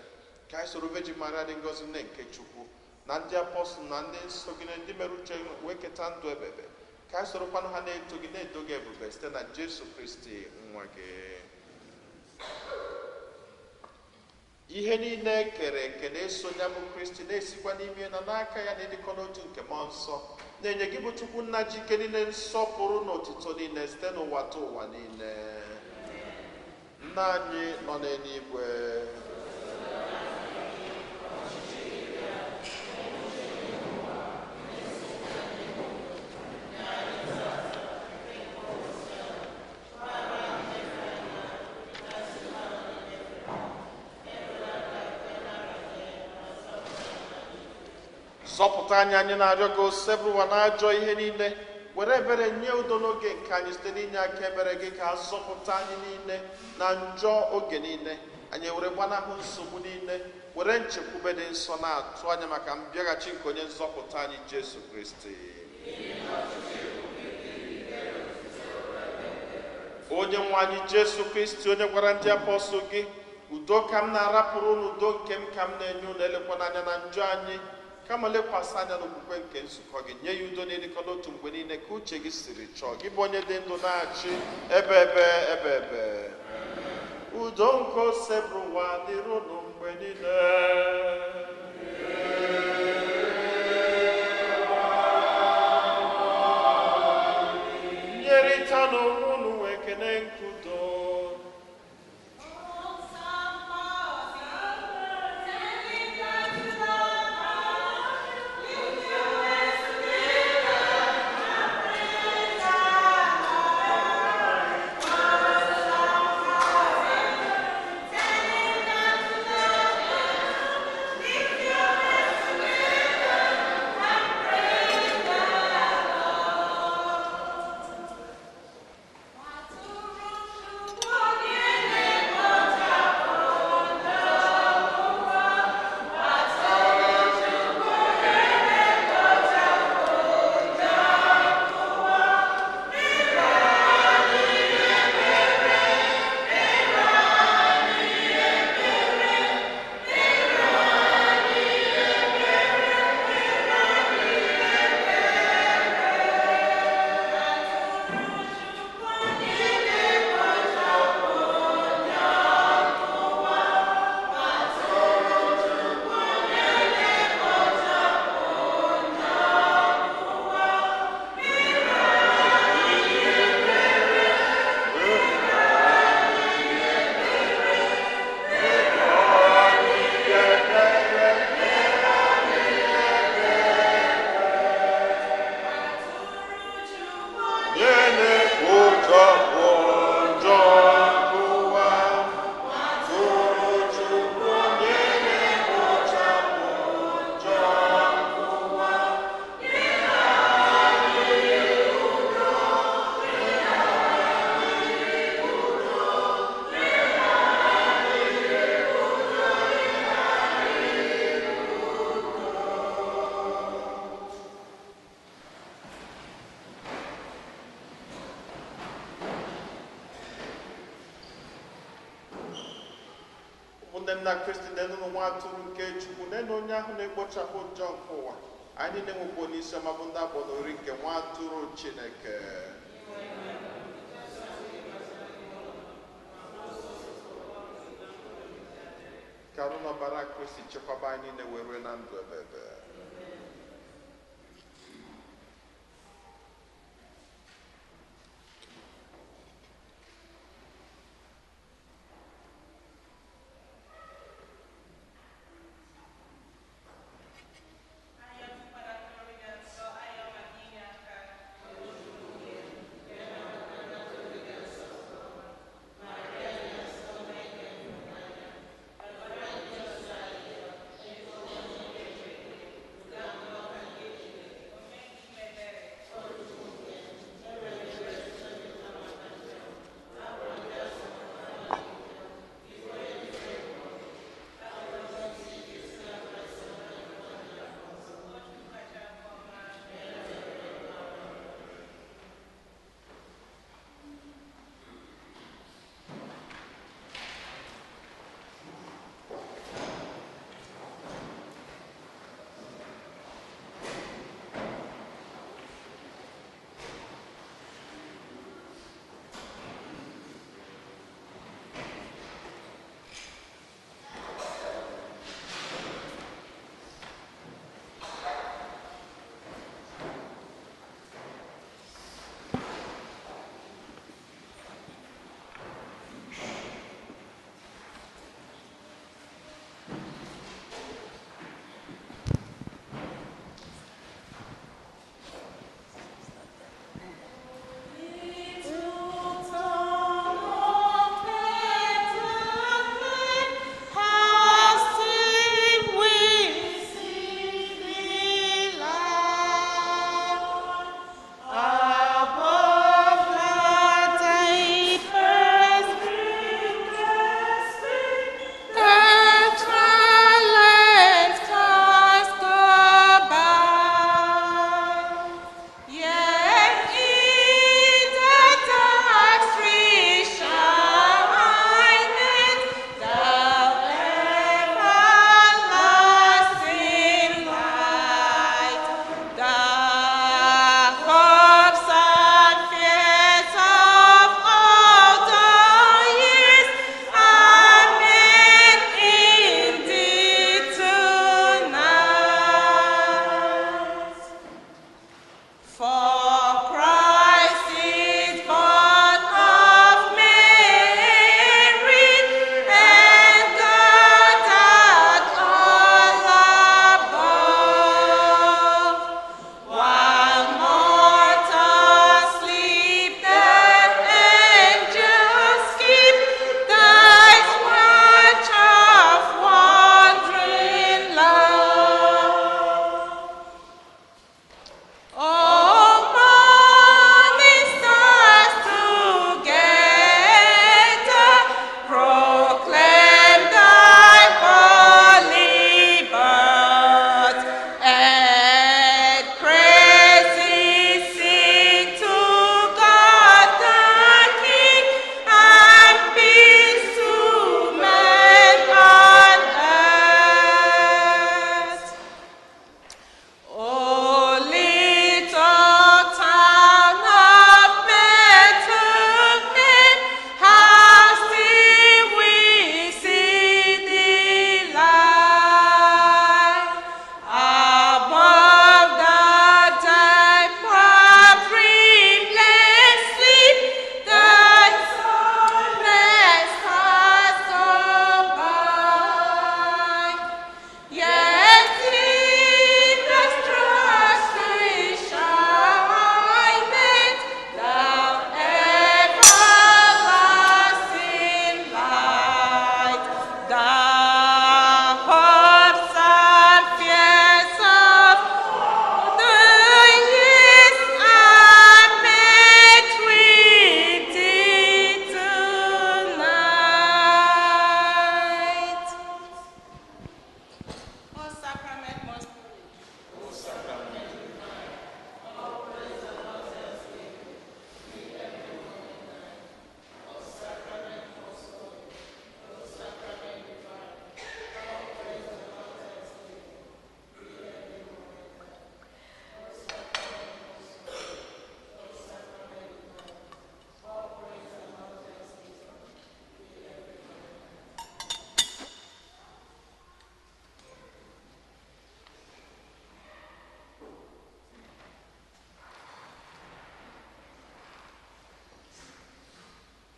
[SPEAKER 2] ka anyị soro Virgin Maria dị ngọzi nne nke Chukwu, na ndị apọstụl na ndị nsọ gị na ndị mere uche wee keta ndụ ebebe, ka anyị sorokwanụ ha na-eto gị na-edo gị ebube site na Jesu Kristi nwa gị. Ihe niile ekere eke na-eso ya bụ Kristi na-esikwa n'ime na n'aka ya na ịdịkọ n'otu nke mmụọ nsọ na-enye gị bụ Chukwu nna ji ike niile, nsọpụrụ na otito niile site n'ụwa ta ụwa niile. Nna anyị nọ n'eluigwe, zọpụta anyị na-arịọ gị osebụrụwa n'ajọ ihe niile, were ebere nye udo n'oge nke anyị site n'inye aka ebere gị ka zọpụta anyị niile na njọ oge niile. Anyị were gbanahụ nsogbu niile, were nchekwube dị nsọ na-atụ anya maka mbịaghachi nke onye nzọpụta anyị Jesu Kristi. Onye nwe anyị Jesu Kristi, onye gwara ndị apọstụl gị, udo ka m na-arapụrụ unu, udo nke m ka m na-enye unu, elekwa n'anya na njọ anyị, kama lekwasị anya n'okwukwe nke nzukọ gị. Nye ya udo na-edikọ n'otu mgbe niile ka uche gị siri chọọ, gị bụ onye dị ndụ na-achị ebe. Udo nke osebụrụ ụwa dịrị unu mgbe niile. Nyerịtanụ onwe unu ekele nke udo. Ndị nna Kristi na-enu nwa atụrụ nke Chukwu, na-enu onye ahụ na-ekpochapụ njọ nke ụwa. Anyị na-enwekwa n'isi ọma bụ ndị agbọrọ ori nke nwa atụrụ Chineke. Ka arụ n'ọbara Kristi chekwaba anyị niile were na ndụ ebebe.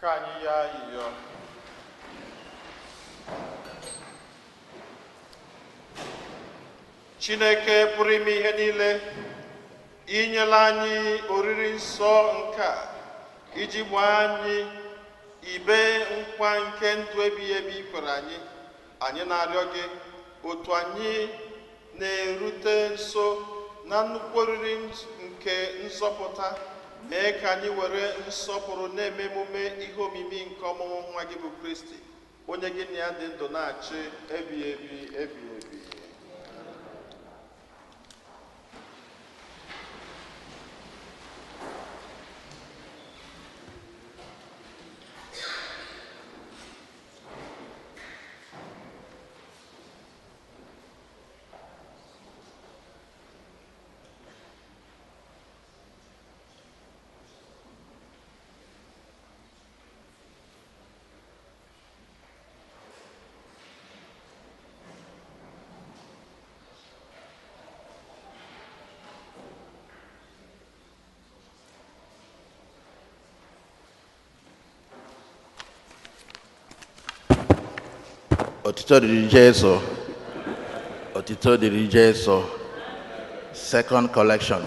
[SPEAKER 2] Ka anyị ya ayịyọ. Chineke pụrụ ime ihe niile inyela anyị oriri nsọ nke a iji gbaa anyị ibe nkwa nke ndụ ebighị ebi kwere anyị. Anyị na-arịọ gị otu anyị na-erute nso na nnukwu oriri nke nzọpụta, mee ka anyị were nsọpụrụ na-eme emume ihe omimi nke ọmụmụ nwa gị bụ Kristi, onye gị na ya dị ndụ na-achị ebighị ebi ebighị ebi.
[SPEAKER 5] Otito dịrị Jesu. Otito dịrị Jesu. Second collection.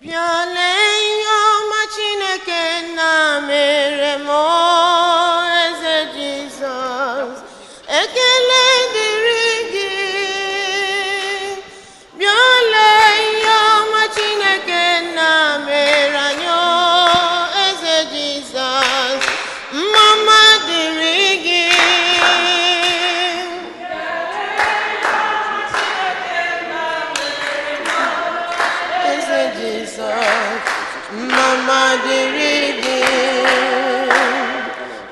[SPEAKER 1] Bịa lee ihe ọma Chineke na mere m, Eze Jizọs, ekele dịrị gị. Bịa lee ihe ọma Chineke na mere anyị, Eze Jizọs, mma dịrị gị. Eze Jizọs, mma dịrị gị.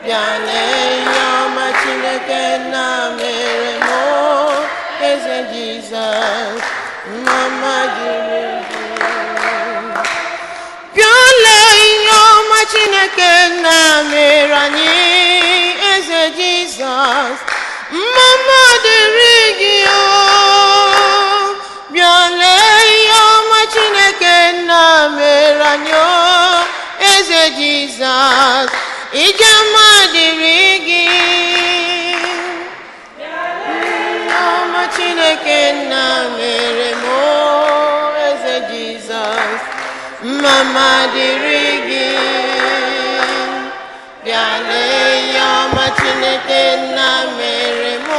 [SPEAKER 1] Bịa lee ihe ọma Chineke na mere m, Eze Jizọs, mma dịrị gị. Bịa lee ihe ọma Chineke na mere anyị, Eze Jizọs, mma dịrị gị. Bịa lee ihe ọma Chineke na mere anyị, Eze Jizọs, ije ọma dịrị gị. Ihe ọma Chineke na mere m, Eze Jizọs, mma dịrị gị. Bịa lee ihe ọma Chineke na mere m,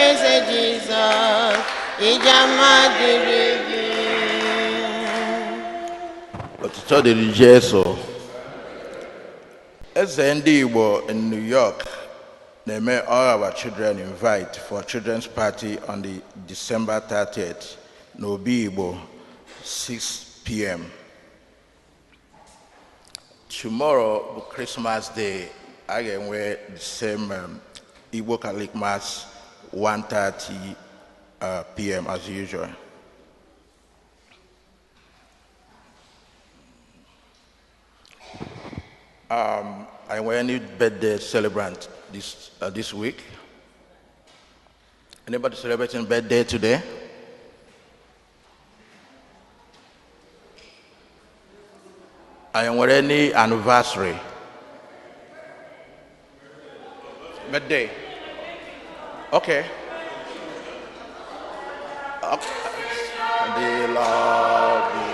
[SPEAKER 1] Eze Jizọs, ije ọma dịrị gị.
[SPEAKER 5] Otito dịrị Jesu. Eze ndị Igbo in New York na-eme all our children invite for children's party on the December 30th n'Obi Igbo, 6 p.m. Tomorrow bụ Christmas Day. A ga-enwe the same Igbo Catholic Mass 1:30 p.m. as usual. I want any birthday celebrant this week. Anybody celebrating birthday today? I want any anniversary. Birthday. Okay. The Lord be.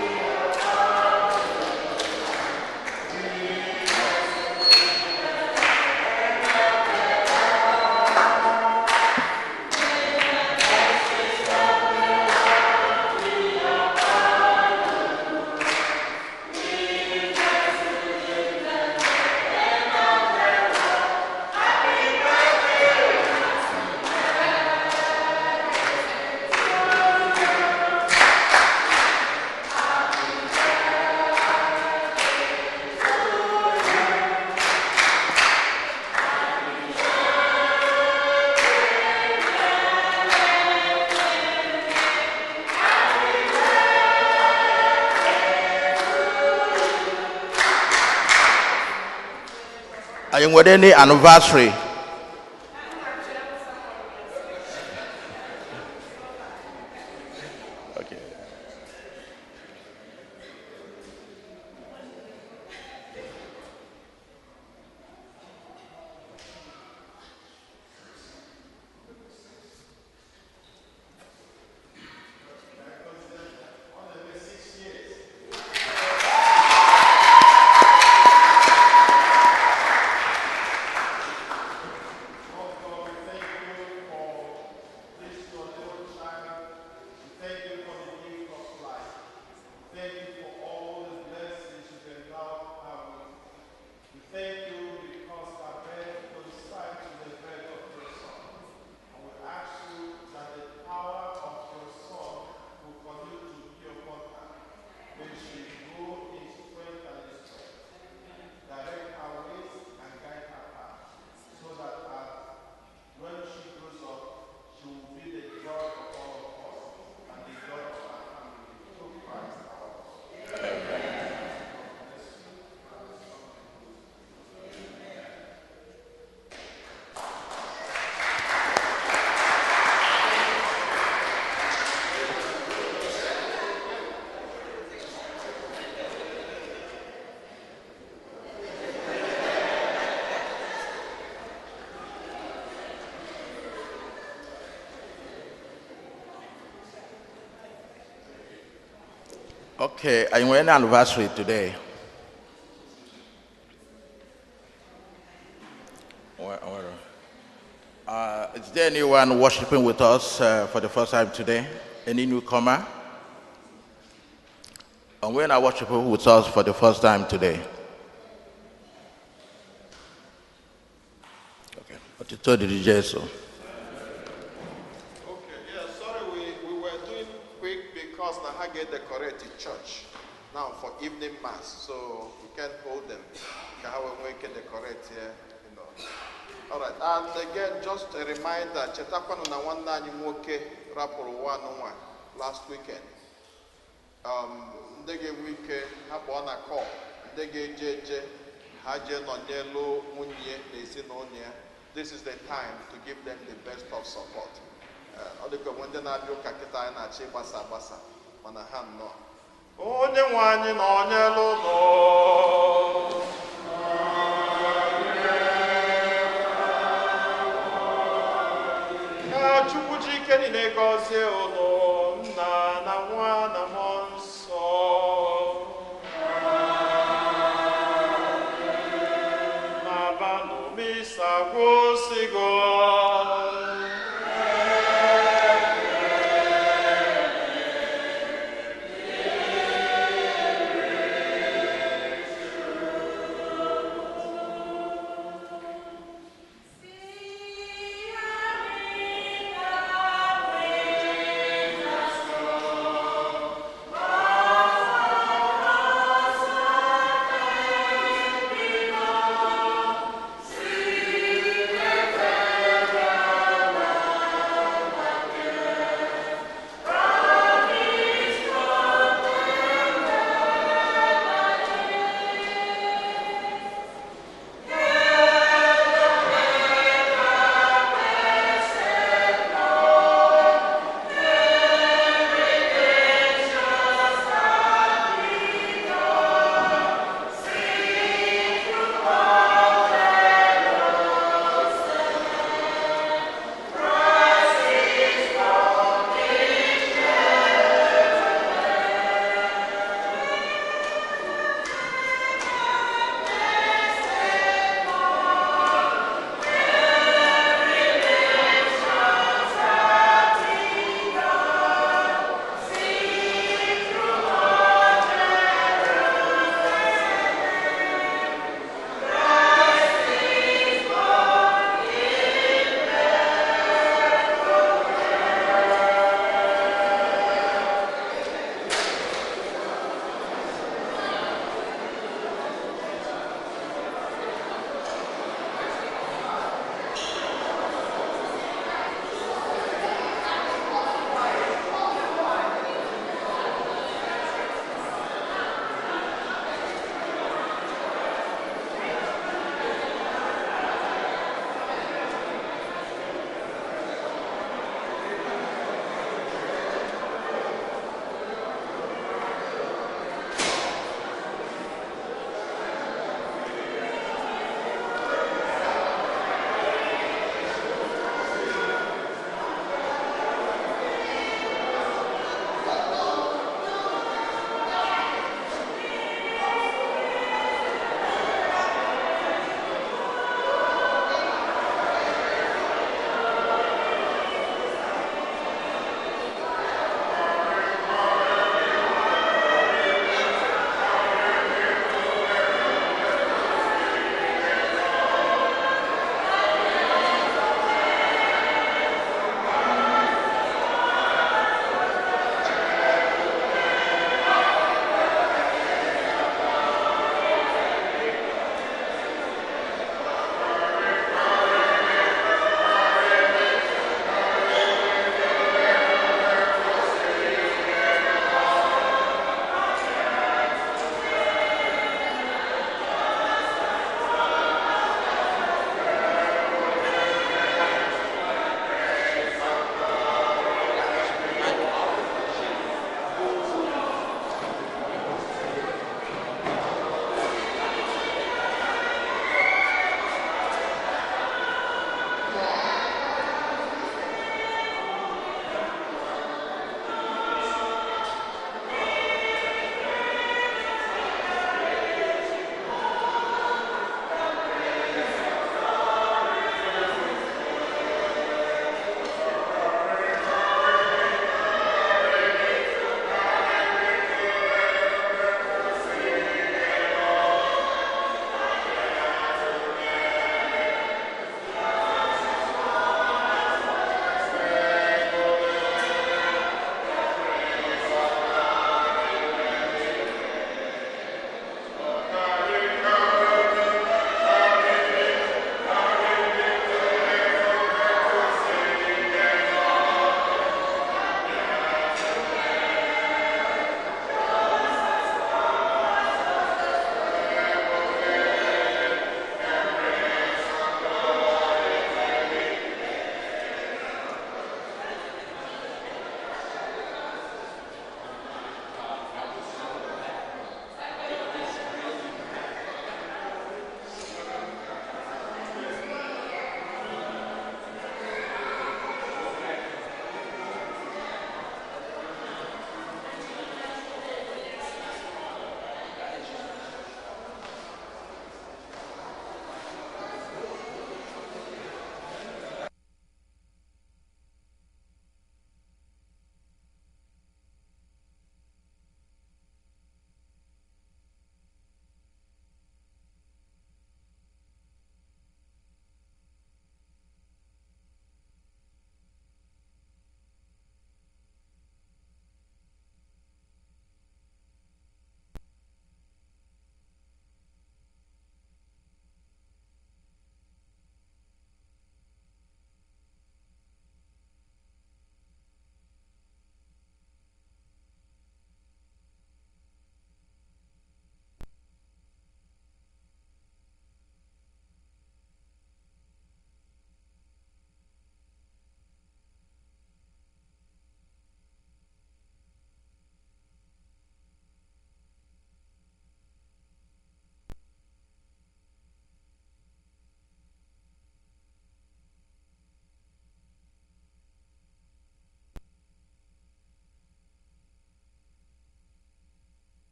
[SPEAKER 5] Are you with any anniversary? Okay. Okay, and we're an anniversary today. Is there anyone worshiping with us for the first time today? Any newcomer? And we're not worshiping with us for the first time today. Okay. What you told the DJ so?
[SPEAKER 2] Okay, yeah, sorry, we were doing quick because now I get the correct in church now for evening mass, so we can't hold them. How we make the correct here, you know. All right, and again, just a reminder, Chetakwano na wanda ni mwoke raporo one last weekend. Ndege wike hapo na call, ndege jeje haje no nyelo munye nesi no nya. This is the time to give them the best of support. Odiko mwende na bio kakita na chi basa mana ham no. Onye nwanyi no nyelo no. Chukwu jike ni negozie ono na nwa